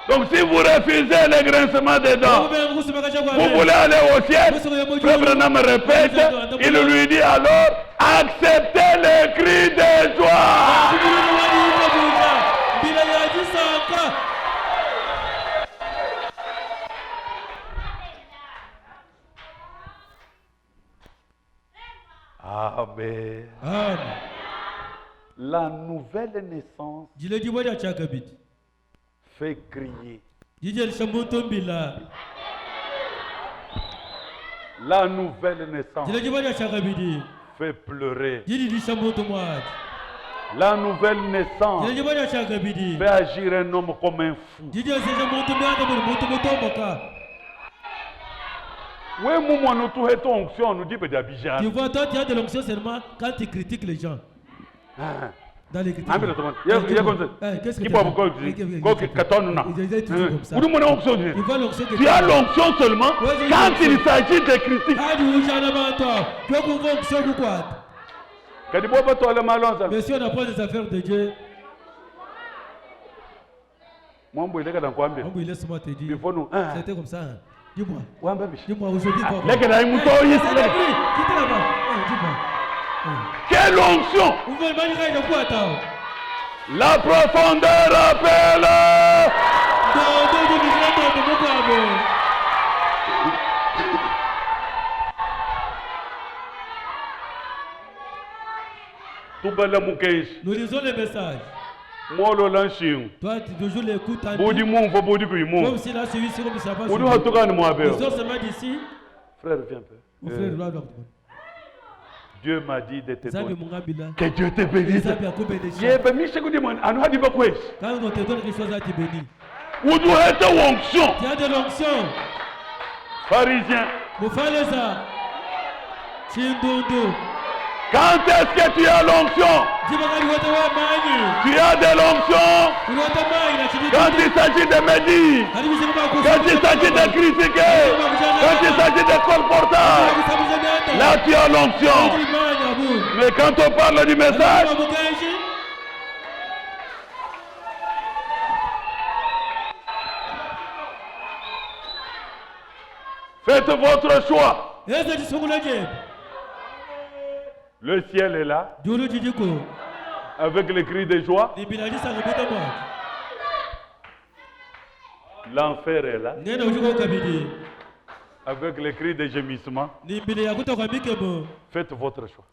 Donc si vous refusez les grincements des dents, vous voulez aller au ciel, Frère Branham répète, il lui dit alors, acceptez les cris de joie. Amen. La nouvelle naissance fait crier. La nouvelle naissance fait pleurer. La nouvelle naissance fait agir un homme comme un fou. Oui, moi, nous tous les onction, nous dit d'Abidjan. Tu vois, toi, tu as de l'onction seulement quand tu critiques les gens. Dans les critiques. Qu'est-ce que tu as comme ça? Tu as l'onction seulement quand il s'agit de critiques. Mais si on apprend des affaires de Dieu, laisse-moi te dire, c'était comme ça. Dis-moi. Dis-moi aujourd'hui quoi. Quitte là-bas. Dis-moi. Quelle onction! La profondeur appelle. Nous lisons les messages. Toi, tu toujours l'écoutes en comme si là, celui-ci, comme ça va. Ils ont seulement d'ici. Frère, viens un peu. Dieu m'a dit de te donner. Que Dieu te bénisse. Quand on te donne quelque chose à te bénir. Où doit être l'onction? Tu as de l'onction. Pharisien. Quand est-ce que tu as l'onction? Tu as de l'onction quand il s'agit de médire, quand il s'agit de critiquer, quand il s'agit de colportage. Là tu as l'onction. Mais quand on parle du message, faites votre choix. Le ciel est là, avec les cris de joie. L'enfer est là, avec les cris de gémissement. Faites votre choix.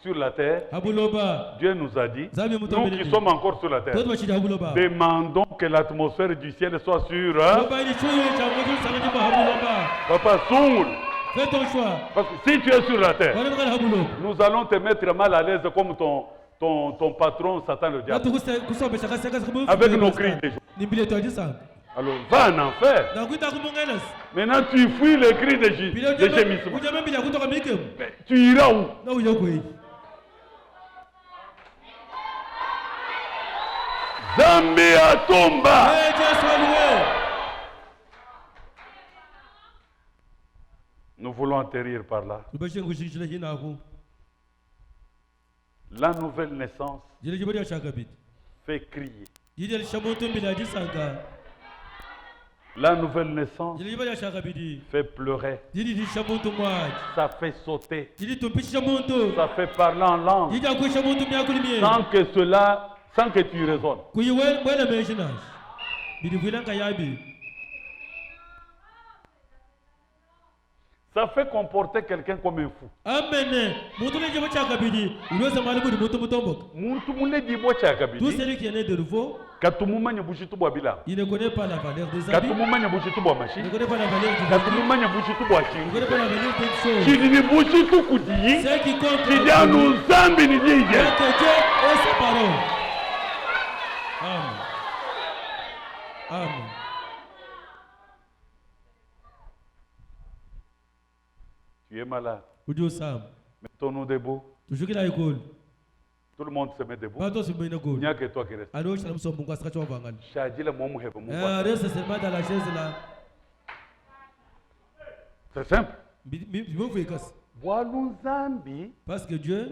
Sur la terre, Dieu nous a dit, nous qui sommes encore sur la terre, demandons que l'atmosphère du ciel soit sûre. Papa, soul. Fais ton choix. Parce que si tu es sur la terre, nous allons te mettre mal à l'aise comme ton patron Satan le diable. Avec nos cris de joie. Alors, va en enfer. Maintenant, tu fuis les cris de gémissement. Mais tu iras où? Zambi Atomba. Nous voulons atterrir par là. La nouvelle naissance fait crier. La nouvelle naissance fait pleurer. Ça fait sauter. Ça fait parler en langue. Sans que tu raisonnes. Ça fait comporter quelqu'un comme un fou. Tout celui qui est né de nouveau, il ne connaît pas la valeur des habits, il ne connaît pas la valeur du vêtement, il ne connaît pas la valeur des choses. Ce qui compte, c'est que Dieu est sa parole. Amen. Amen. Tu es malade. Mettons-nous debout. Tout le monde se met debout. Il n'y a que toi qui restes. C'est simple. Parce que Dieu,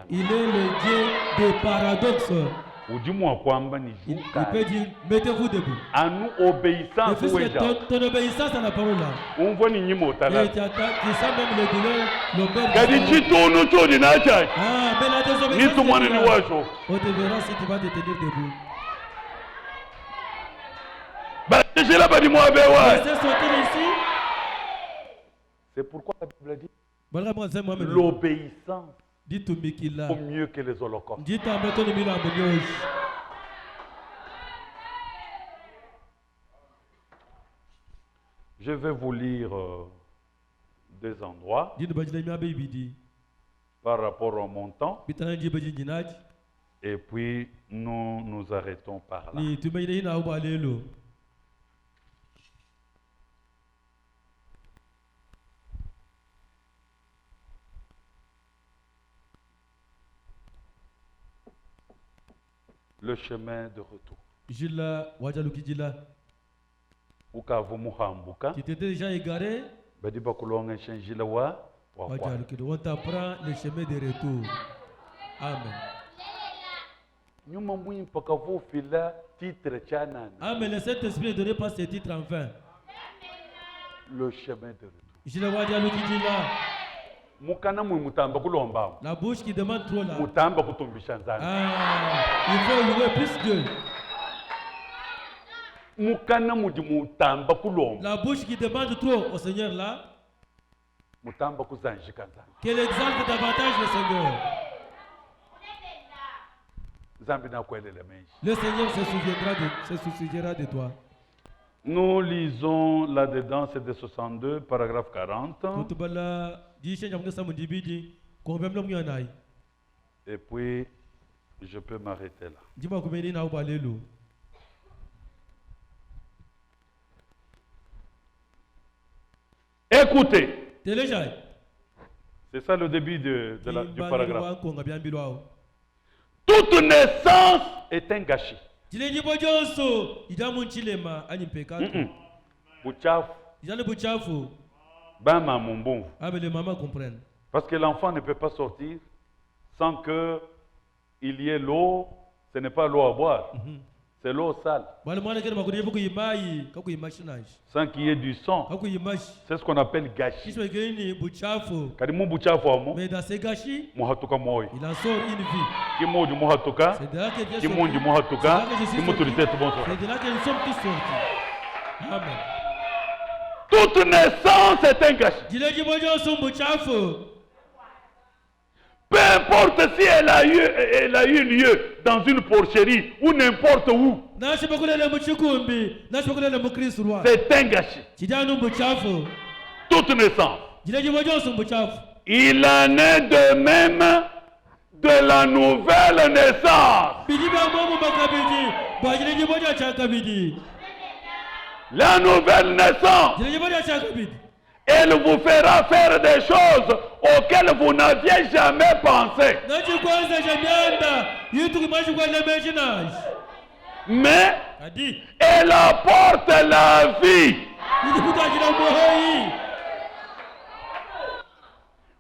il est le Dieu des paradoxes. Il peut dire, mettez-vous debout. Ton obéissance à la parole là. Et tu sens même le douleur, le père. Mais la désobéissance, on te verra si tu vas te tenir debout. Laissez sortir ici. C'est pourquoi la Bible dit l'obéissance vaut mieux que les holocaustes. Je vais vous lire des endroits par rapport au montant et puis nous nous arrêtons par là. Le chemin de retour. Qui était déjà égaré, on t'apprend le chemin de retour. Amen. Amen. Le Saint-Esprit ne donnait pas ce titre en vain. Le chemin de retour. La bouche qui demande trop là. Il faut louer plus Dieu. La bouche qui demande trop au Seigneur là. Qu'elle exalte davantage le Seigneur. Le Seigneur se souciera de toi. Nous lisons là-dedans, c'est de 62, paragraphe 40. Et puis, je peux m'arrêter là. Écoutez. C'est ça le début du paragraphe. Toute naissance est un gâchis. Buchafu. Parce que l'enfant ne peut pas sortir sans qu'il y ait l'eau. Ce n'est pas l'eau à boire. C'est l'eau sale. Sans qu'il y ait du sang. C'est ce qu'on appelle gâchis. Mais dans ces gâchis, il en sort une vie. C'est de là que nous sommes tous sortis. Amen. Toute naissance est un gâchis. Peu importe si elle a eu lieu dans une porcherie ou n'importe où. C'est un gâchis. Toute naissance. Il en est de même de la nouvelle naissance. La nouvelle naissance, elle vous fera faire des choses auxquelles vous n'aviez jamais pensé. Mais elle apporte la vie.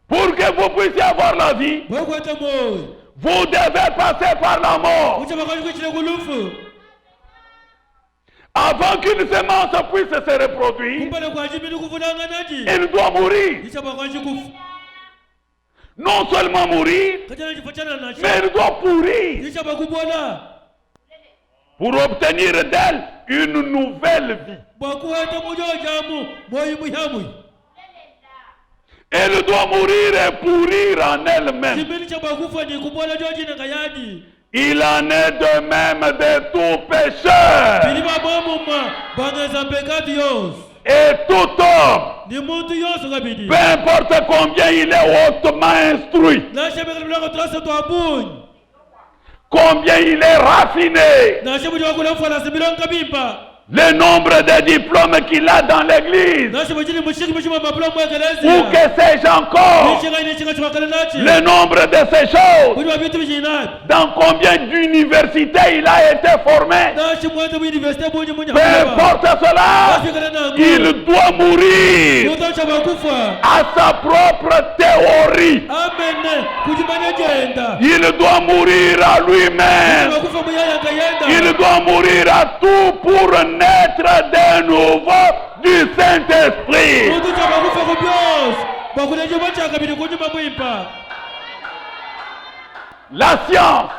Pour que vous puissiez avoir la vie, vous devez passer par la mort. Avant qu'une semence puisse se reproduire, elle doit mourir. Non seulement mourir, mais elle doit pourrir pour obtenir d'elle une nouvelle vie. Elle doit mourir et pourrir en elle-même. Il en est de même de tout pécheur et tout homme, peu importe combien il est hautement instruit, combien il est raffiné, le nombre de diplômes qu'il a dans l'église, ou que sais-je encore, le nombre de ces choses, dans combien d'universités il a été formé, peu importe cela, il doit mourir à sa propre théorie. Il doit mourir à lui-même. Il doit mourir à tout pour naître de nouveau du Saint-Esprit. La science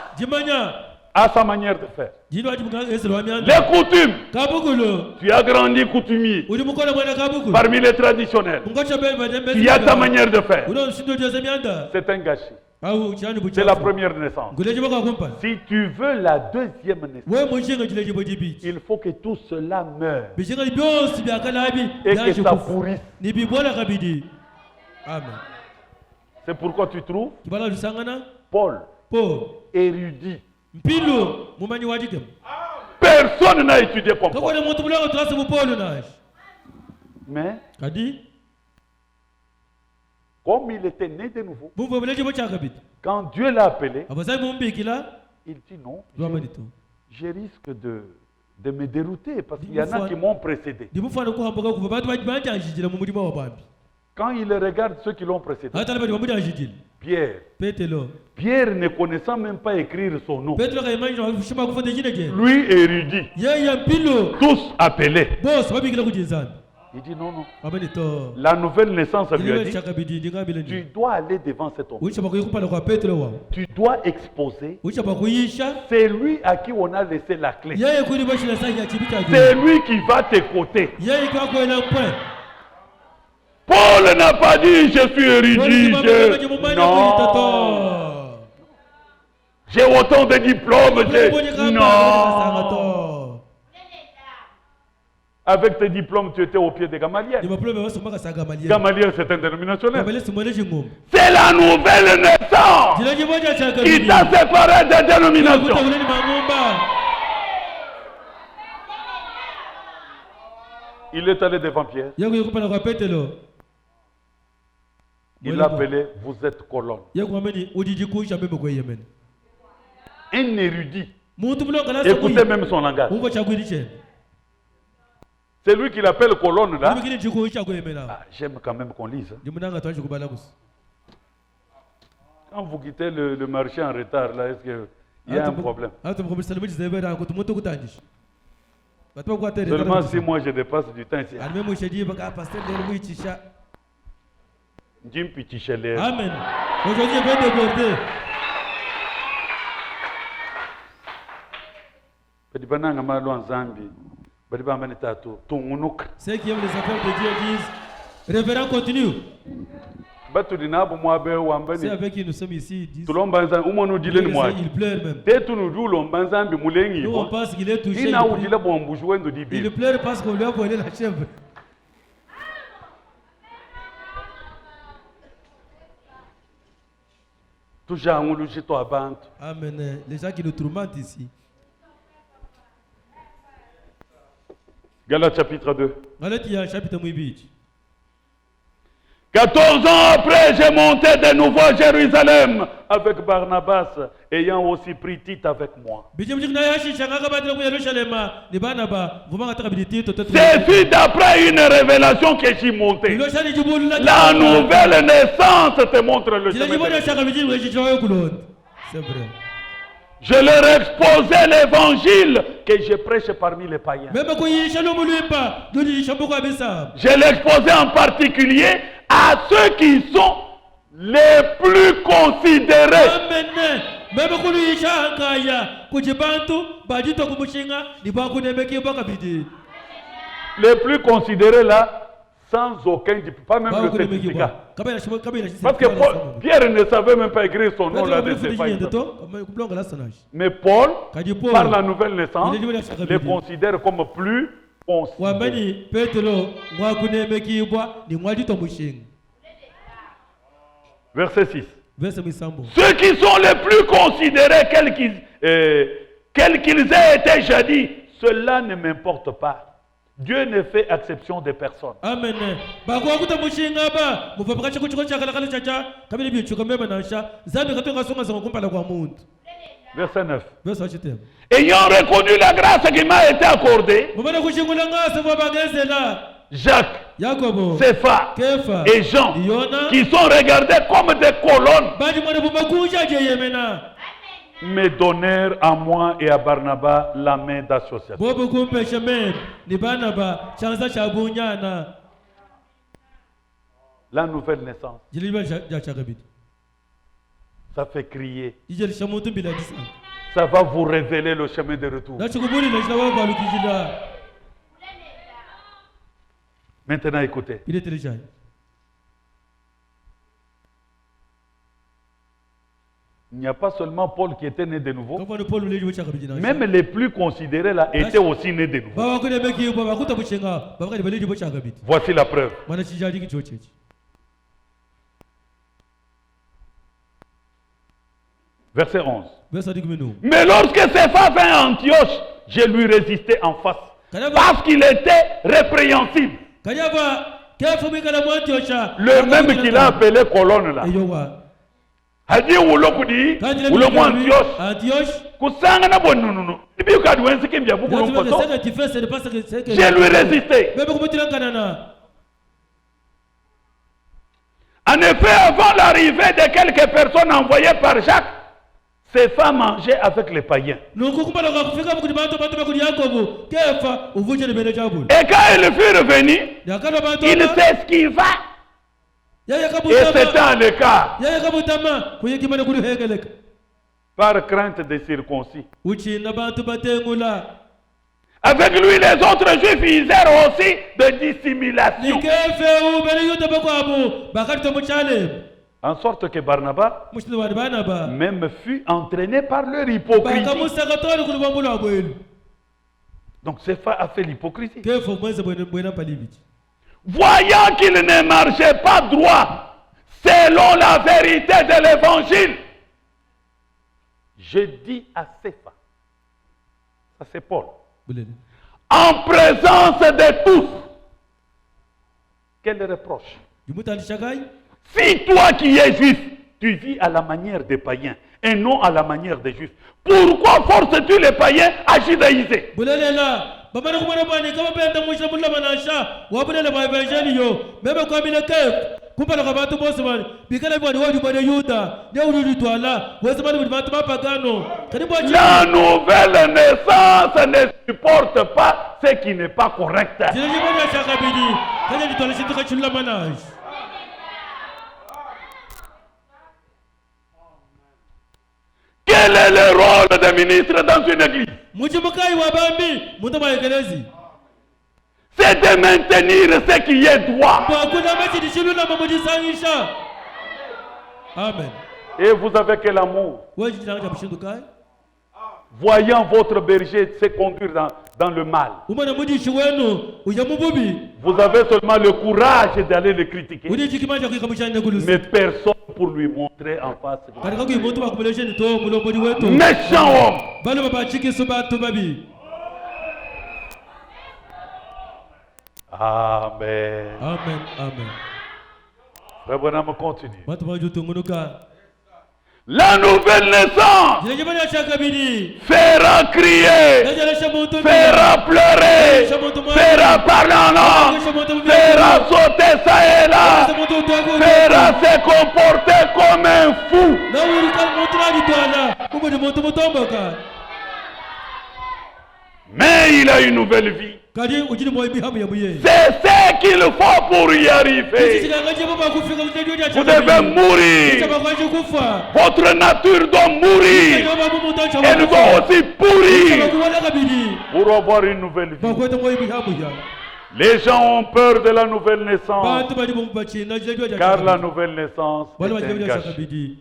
a sa manière de faire. Les coutumes. Tu as grandi coutumier. Parmi les traditionnels. Tu as ta manière de faire. C'est un gâchis. C'est la première naissance. Si tu veux la deuxième naissance, il faut que tout cela meure et que ça pourrisse. C'est pourquoi tu trouves Paul érudit. Personne n'a étudié comme Paul. Mais comme il était né de nouveau, quand Dieu l'a appelé, il dit non, je risque de me dérouter parce qu'il y en a qui m'ont précédé. Quand il regarde ceux qui l'ont précédé, Pierre ne connaissant même pas écrire son nom, lui érudit, tous appelés. Il dit non, la nouvelle naissance lui a dit, tu dois aller devant cet homme. Tu dois exposer. C'est lui à qui on a laissé la clé. C'est lui qui va t'écouter. Paul n'a pas dit je suis érudit. Non. J'ai autant de diplômes. Non. Avec tes diplômes, tu étais au pied de Gamaliel. Gamaliel, c'est un dénominationnel. C'est la nouvelle naissance qui t'a séparé des dénominations. Il est allé devant Pierre. Il l'a appelé, vous êtes colonne. Un érudit. Écoutez même son langage. C'est lui qui l'appelle colonne là. J'aime quand même qu'on lise. Quand vous quittez le marché en retard là, est-ce qu'il y a un problème? Seulement si moi je dépasse du temps ici. Amen. Aujourd'hui, je vais déborder. Ceux qui aiment les affaires de Dieu disent, révérend, continue. C'est avec qui nous sommes ici. Ils pleurent même. Nous on pense qu'il est touché. Il pleure parce qu'on lui a volé la chèvre. Toujours un louche toi bant. Amen. Les gens qui nous tourmentent ici. Galates chapitre 2. Galatia chapitre 8. 14 ans après, j'ai monté de nouveau à Jérusalem avec Barnabas, ayant aussi pris Tite avec moi. Ce fut d'après une révélation que j'y monté. La nouvelle naissance te montre le chemin. C'est vrai. Je leur ai exposé l'évangile que je prêche parmi les païens. Je l'ai exposé en particulier à ceux qui sont les plus considérés. Les plus considérés là, sans aucun diplôme, pas même le certificat. Parce que Pierre ne savait même pas écrire son nom là de ses païens. Mais Paul, par la nouvelle naissance, les considère comme plus considérés. Verset 6. Ceux qui sont les plus considérés, quels qu'ils aient été jadis, cela ne m'importe pas. Dieu ne fait exception de personne. Amen. Verset 9. Ayant reconnu la grâce qui m'a été accordée, Jacques, Cépha et Jean, qui sont regardés comme des colonnes, me donnèrent à moi et à Barnabas la main d'association. La nouvelle naissance, ça fait crier. Ça va vous révéler le chemin de retour. Maintenant, écoutez. Il n'y a pas seulement Paul qui était né de nouveau. Même les plus considérés là étaient aussi nés de nouveau. Voici la preuve. Verset 11. Mais lorsque Cépha vint à Antioche, je lui résistais en face. Parce qu'il était répréhensible. Le même qu'il a appelé colonne là. Hadi ulokudi ulomo Antioche kusanga na bonunu bibi ka duwensi kimbia buku lompoto. Je lui résistais. En effet, avant l'arrivée de quelques personnes envoyées par Jacques, ces femmes mangeaient avec les païens. Et quand ils furent revenus, il s'esquiva. Et c'était un écart. Par crainte des circoncis. Avec lui, les autres juifs usèrent aussi de dissimulation. En sorte que Barnabas même fut entraîné par leur hypocrisie. Donc Cépha a fait l'hypocrisie. Voyant qu'il ne marchait pas droit selon la vérité de l'évangile, je dis à Cépha, ça c'est Paul, en présence de tous, quel reproche? Si toi qui es juif, tu vis à la manière des païens et non à la manière des juifs, pourquoi forces-tu les païens à judaïser? La nouvelle naissance ne supporte pas ce qui n'est pas correct. Quel est le rôle des ministres dans une église? C'est de maintenir ce qui est droit. Amen. Et vous avez quel amour? voyant votre berger se conduire dans le mal, umwana mudishi wenu uja mububi vous avez seulement le courage d'aller le critiquer, udiji kimanja kuikamushane kulusi mais personne pour lui montrer en face. katika kuimuntu bakumulesheni to mulombodi wetu Méchant homme! balo babachikisa batu babi. Amen. Amen, amen. Frère Branham continue. Batu bajutungunuka La nouvelle naissance jilejibali achakabidi fera crier, najalesha muntu fera pleurer, fera parler en langue, fera sauter ça et là, fera se comporter comme un fou. na urikal muntu najitwana kumbe ni muntu mutomboka Mais il a une nouvelle vie. kadi ujini moyo bihamu ya muye C'est ce qu'il faut pour y arriver. Vous devez mourir. Votre nature doit mourir. Elle doit aussi pourrir pour avoir une nouvelle vie. Les gens ont peur de la nouvelle naissance, car la nouvelle naissance est un gâchis.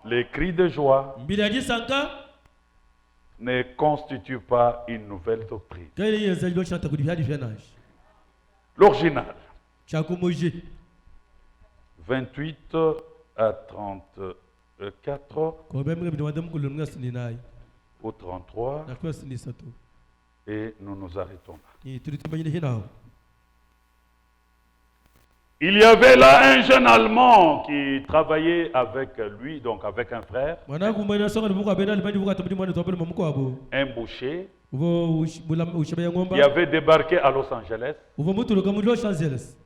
Les cris de joie ne constituent pas une nouvelle doctrine. L'original, 28 à 34 au 33, et nous nous arrêtons là. Il y avait là un jeune Allemand qui travaillait avec lui, donc avec un frère, un boucher, qui avait débarqué à Los Angeles,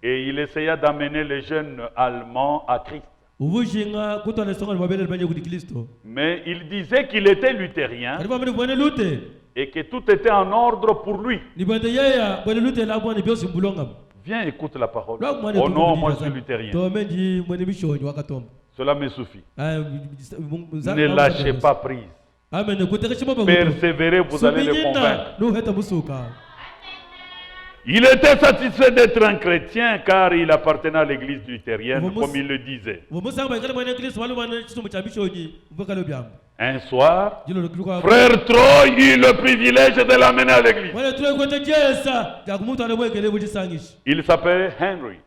et il essaya d'amener les jeunes Allemands à Christ. Mais il disait qu'il était luthérien et que tout était en ordre pour lui. Viens, écoute la parole. Oh non, moi je suis luthérien. Cela me suffit. Ne lâchez pas prise. Persévérez, vous allez le convaincre. Il était satisfait d'être un chrétien car il appartenait à l'église luthérienne, comme il le disait. Un soir, frère Troy eut le privilège de l'amener à l'église. Il s'appelait Henry.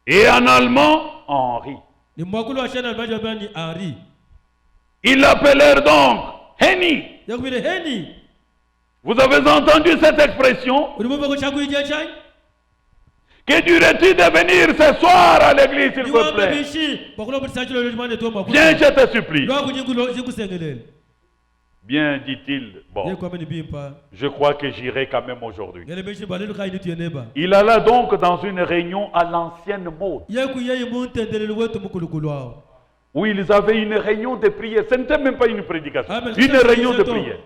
Et en allemand, Henri. Ils l'appelèrent donc Henny. Vous avez entendu cette expression? Que dirais-tu de venir ce soir à l'église, s'il te plaît? Viens, je te supplie. Bien, dit-il. Bon, je crois que j'irai quand même aujourd'hui. Il alla donc dans une réunion à l'ancienne mode, où ils avaient une réunion de prière. Ce n'était même pas une prédication, une réunion de prière.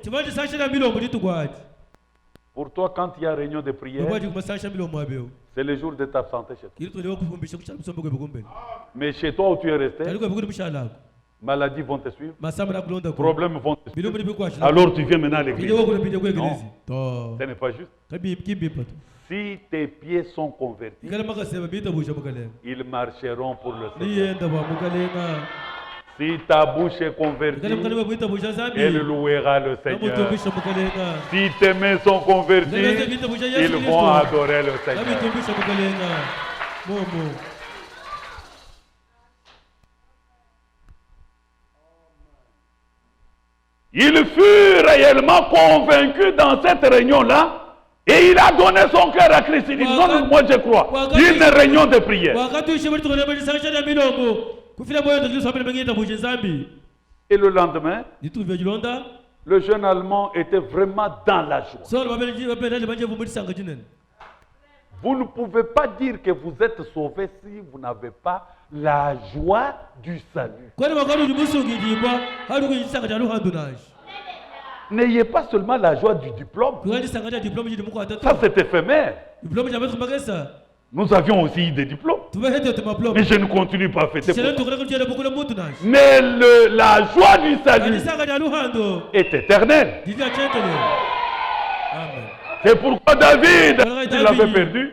Pour toi, quand il y a réunion de prière, c'est le jour de t'absenter chez toi. Mais chez toi où tu es resté, maladies vont te suivre, problèmes vont te suivre. Alors tu viens maintenant à l'église. Non, ce n'est pas juste. Si tes pieds sont convertis, ils marcheront pour le Seigneur. Si ta bouche est convertie, elle louera le Seigneur. Si tes mains sont converties, ils vont adorer le Seigneur. Il fut réellement convaincu dans cette réunion-là. Et il a donné son cœur à Christ. Il dit, non, moi je crois. Une réunion de prière. Et le lendemain, le jeune Allemand était vraiment dans la joie. Vous ne pouvez pas dire que vous êtes sauvé si vous n'avez pas la joie du salut. N'ayez pas seulement la joie du diplôme. Ça, c'est éphémère. Nous avions aussi des diplômes. Mais je ne continue pas à fêter. Mais la joie du salut est éternelle. C'est pourquoi David, il l'avait perdu.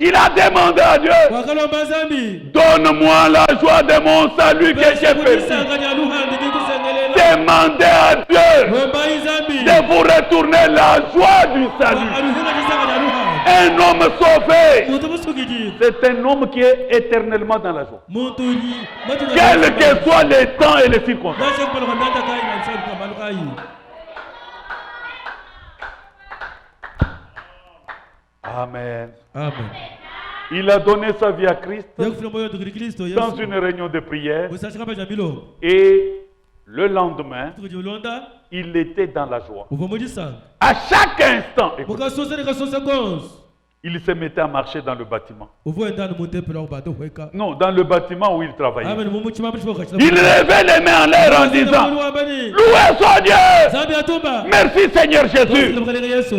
Il a demandé à Dieu, wakalomba nzambi donne-moi la joie de mon salut que j'ai perdu. kulisanganya luhandi nikusengelela Demandez à Dieu lombai nzambi de vous retourner la joie du salut. aluhinga lisanganya luhandi Un homme sauvé, muntu musukiji c'est un homme qui est éternellement dans la joie. muntu yi matu Quels que soient les temps et les circonstances. nashe kupala kwa ndanda kai na nsabu kwa malukai Amen. amen Il a donné sa vie à Christ yakufuna moyo tukiri Kristo dans Yesu une réunion de prière. usashika pa jamilo Et le lendemain, tukiji ulonda il était dans la joie. uva mujisanga À chaque instant, écoute, mukasose nikasose konse il se mettait à marcher dans le bâtiment. uvuye ndani mu tempelo aho bado hweka Non, dans le bâtiment où il travaillait. amen mu muchima mshiko kachila Il levait les mains en l'air en disant, loué soit Dieu. zambi atumba Merci Seigneur Jésus. Tunamukaleka Yesu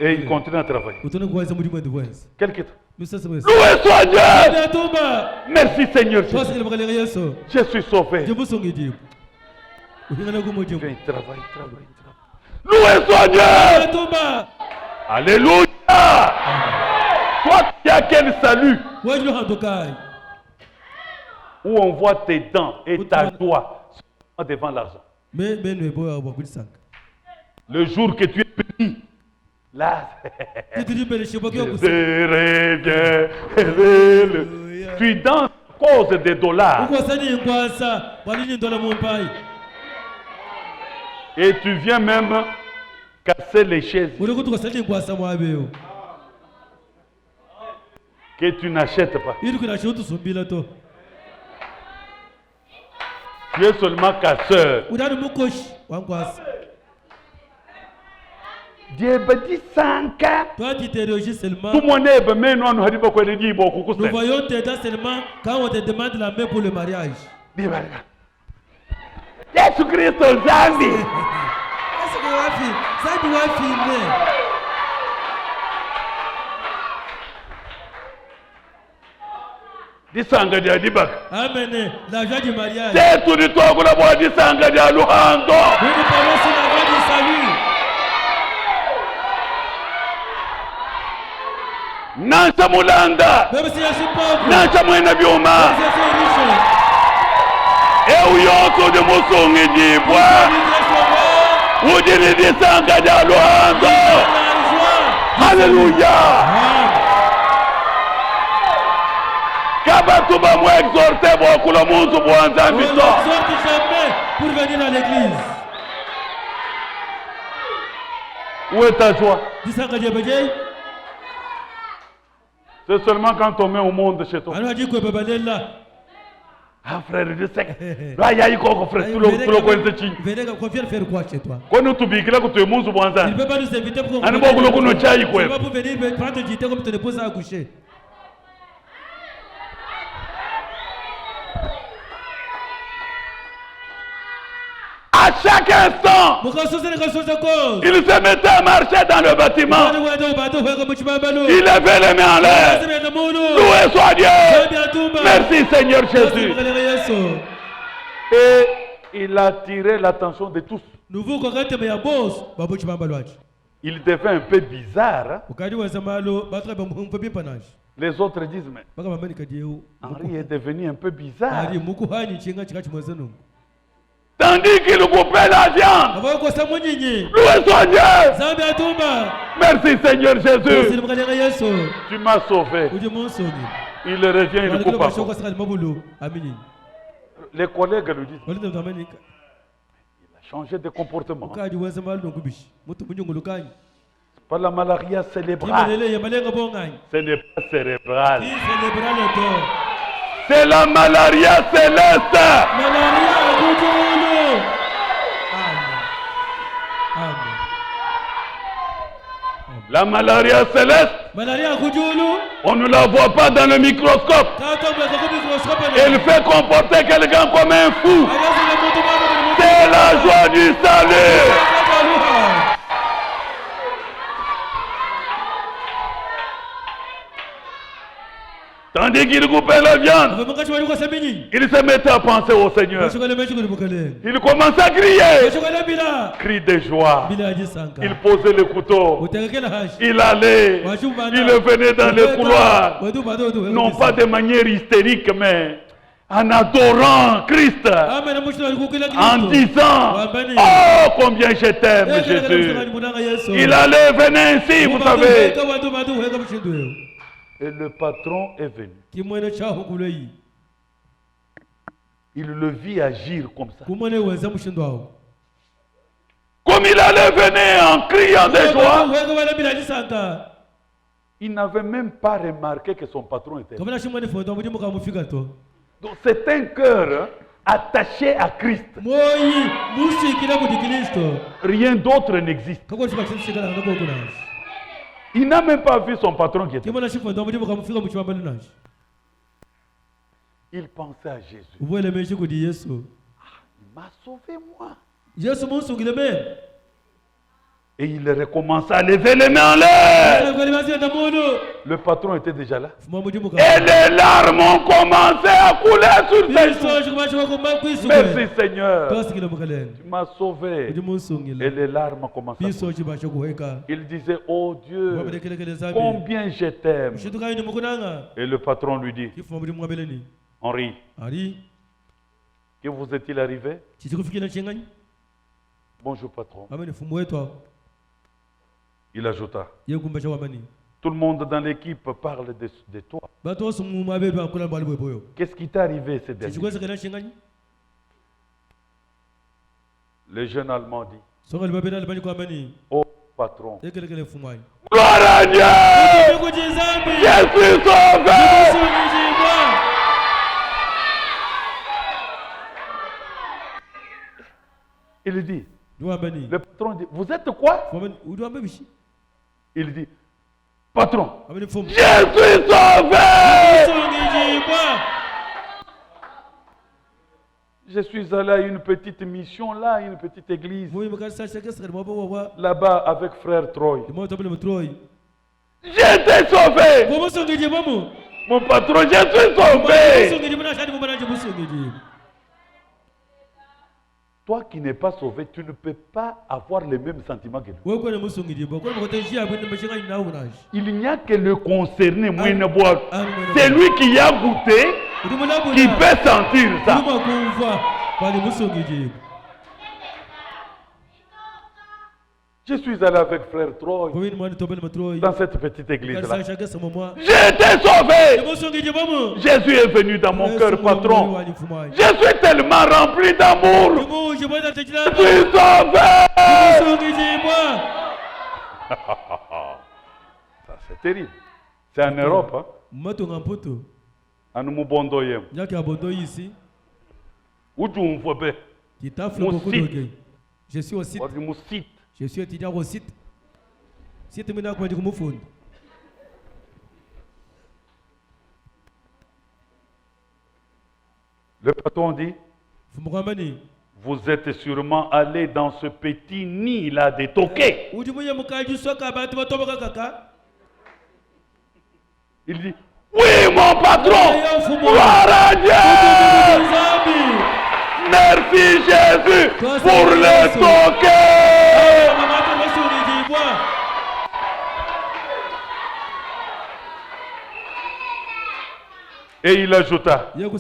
Et il continue à travailler. utone kuwaza muri mwende wenzi Quelque temps. misasa mwezi Loué soit zambi Dieu. atumba Merci Seigneur Jésus. twasile mukaleka Yesu Je suis sauvé. jemusungiji uhingana kumujibu Viens, travaille, travaille, travaille. Loué soit Dieu. atumba Alléluia. Toi qui as quel salut wajilo handokai où on voit tes dents et ta joie devant l'argent. menwe boya wakulisanga Le jour que tu es béni, là, titirimbele shiboke je yokusa reviens. Tu danses à cause des dollars ukwasani ingwasa walini ndola mumpai et tu viens même casser les chaises uri kuti kwasani ingwasa mwabeyo que tu n'achètes pas. iri kuna shutu sumbila to Tu es seulement casseur. udani mukoshi wangwasa Dieu dit 100 twatitereoji tout seulement le monde est mais nous nous hadiba kwa dit bon nous kukusa. voyons t'aider seulement quand on te demande la main pour le mariage Jésus Christ Zambi. est-ce que wafi zambi wafi ne Disanga dia dibak. amen l'argent du mariage C'est tout du tout kuna bwa disanga dia luhando. nous parlons sur l'argent du salut Nansa mulanda. même si je suis pauvre Nansa mwena même byuma. si je suis riche Euyoto de musongi dibwa. Ujini disanga dia luhando. Alléluia. Kaba tuba mu exhorter beaucoup le monde pour On Nzambi ne to. sorte jamais pour venir à l'église. Où est ta joie? Disanga jebeje, C'est seulement quand on met au monde chez toi. alors dit que babalela. Ah frère, je sais. Là, il y a eu quoi, frère? Tout le coin de Chine. Venez qu'on vient faire quoi chez toi? Quand nous t'oublions que tu es mon Il ne peut pas nous inviter pour qu'on Ah, nous, beaucoup, nous, nous, tchai, quoi. C'est pas pour venir prendre du thé comme ton épouse a accouché. À chaque instant, Il il se mettait à marcher dans le bâtiment. Il levait les mains en l'air. Loué soit Dieu. Merci Seigneur Jésus. Et il a attiré l'attention de tous. Il devait un peu bizarre. Hein? Les autres disent, mais Henri est devenu un peu bizarre. Tandis qu'il coupait la viande. Loué soit Dieu. Merci Seigneur Jésus. Tu m'as sauvé. Il revient, il coupe pas. Les collègues lui disent, il a changé de comportement. Pas la malaria cérébrale. Ce n'est pas cérébral. C'est la malaria céleste. La malaria céleste, on ne la voit pas dans le microscope. Elle fait comporter quelqu'un comme un fou. C'est la joie du salut. Tandis qu'il coupait la viande, il se mettait à penser au Seigneur. Il commençait à crier. Cri de joie. Il posait le couteau. Il allait. Il venait dans les couloirs. Non pas de manière hystérique, mais en adorant Christ, en disant, oh combien je t'aime Jésus. Il allait venir ainsi, vous savez. Et le patron est venu. Il le vit agir comme ça. Comme il allait venir en criant de joie, il n'avait même pas remarqué que son patron était là. Donc c'est un cœur attaché à Christ. Rien d'autre n'existe. Il n'a même pas vu son patron qui était là. Il pensait à Jésus. Il m'a sauvé moi. Et il recommença à lever les mains en l'air. Le patron était déjà là. Et les larmes ont commencé à couler sur ses joues. Merci Seigneur. Tu m'as sauvé. Et les larmes ont commencé à couler. Il disait, oh Dieu, combien je t'aime. Et le patron lui dit, Henri, que vous est-il arrivé? Bonjour patron. Il ajouta, tout le monde dans l'équipe parle de toi. Qu'est-ce qui t'est arrivé ces derniers jours? Le jeune Allemand dit, oh patron, gloire à Dieu, je suis sauvé. Il dit, le patron dit, vous êtes quoi? Il dit, patron, je suis sauvé. Je suis allé à une petite mission là, une petite église. Là-bas avec frère Troy. J'étais sauvé. Mon patron, je suis sauvé. Toi qui n'es pas sauvé, tu ne peux pas avoir les mêmes sentiments que lui. Il n'y a que le concerné, c'est lui qui a goûté, qui peut sentir ça. Je suis allé avec frère Troy dans cette petite église-là. J'étais sauvé. Jésus est venu dans mon cœur, patron. Je suis tellement rempli d'amour. Je suis sauvé. Ça, c'est terrible. C'est en Europe. En Mubondoyem. Où tu me vois? Je suis au site. Je suis étudiant au site. Le patron dit, vous êtes sûrement allé dans ce petit nid là des toquets. Il dit, oui mon patron, gloire à Dieu. Merci Jésus pour les toquets. Et il ajouta, vous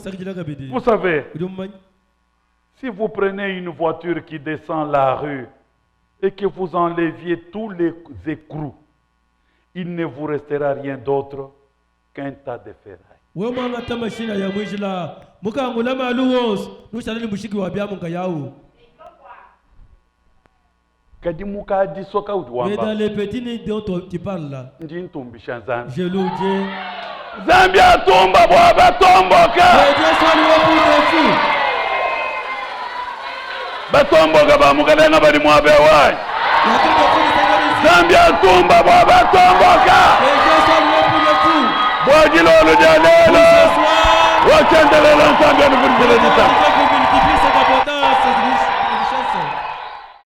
savez, si vous prenez une voiture qui descend la rue et que vous enleviez tous les écrous, il ne vous restera rien d'autre qu'un tas de ferrailles. Mais dans les petits nids dont tu parles là, je loue Dieu. Zambia tomba bwaba tomboka. Batomboka bamukalenga bali mwabewa. Zambia tomba bwaba tomboka. Bwajilo olujalo. Wachendelela nsambia nufundile nita.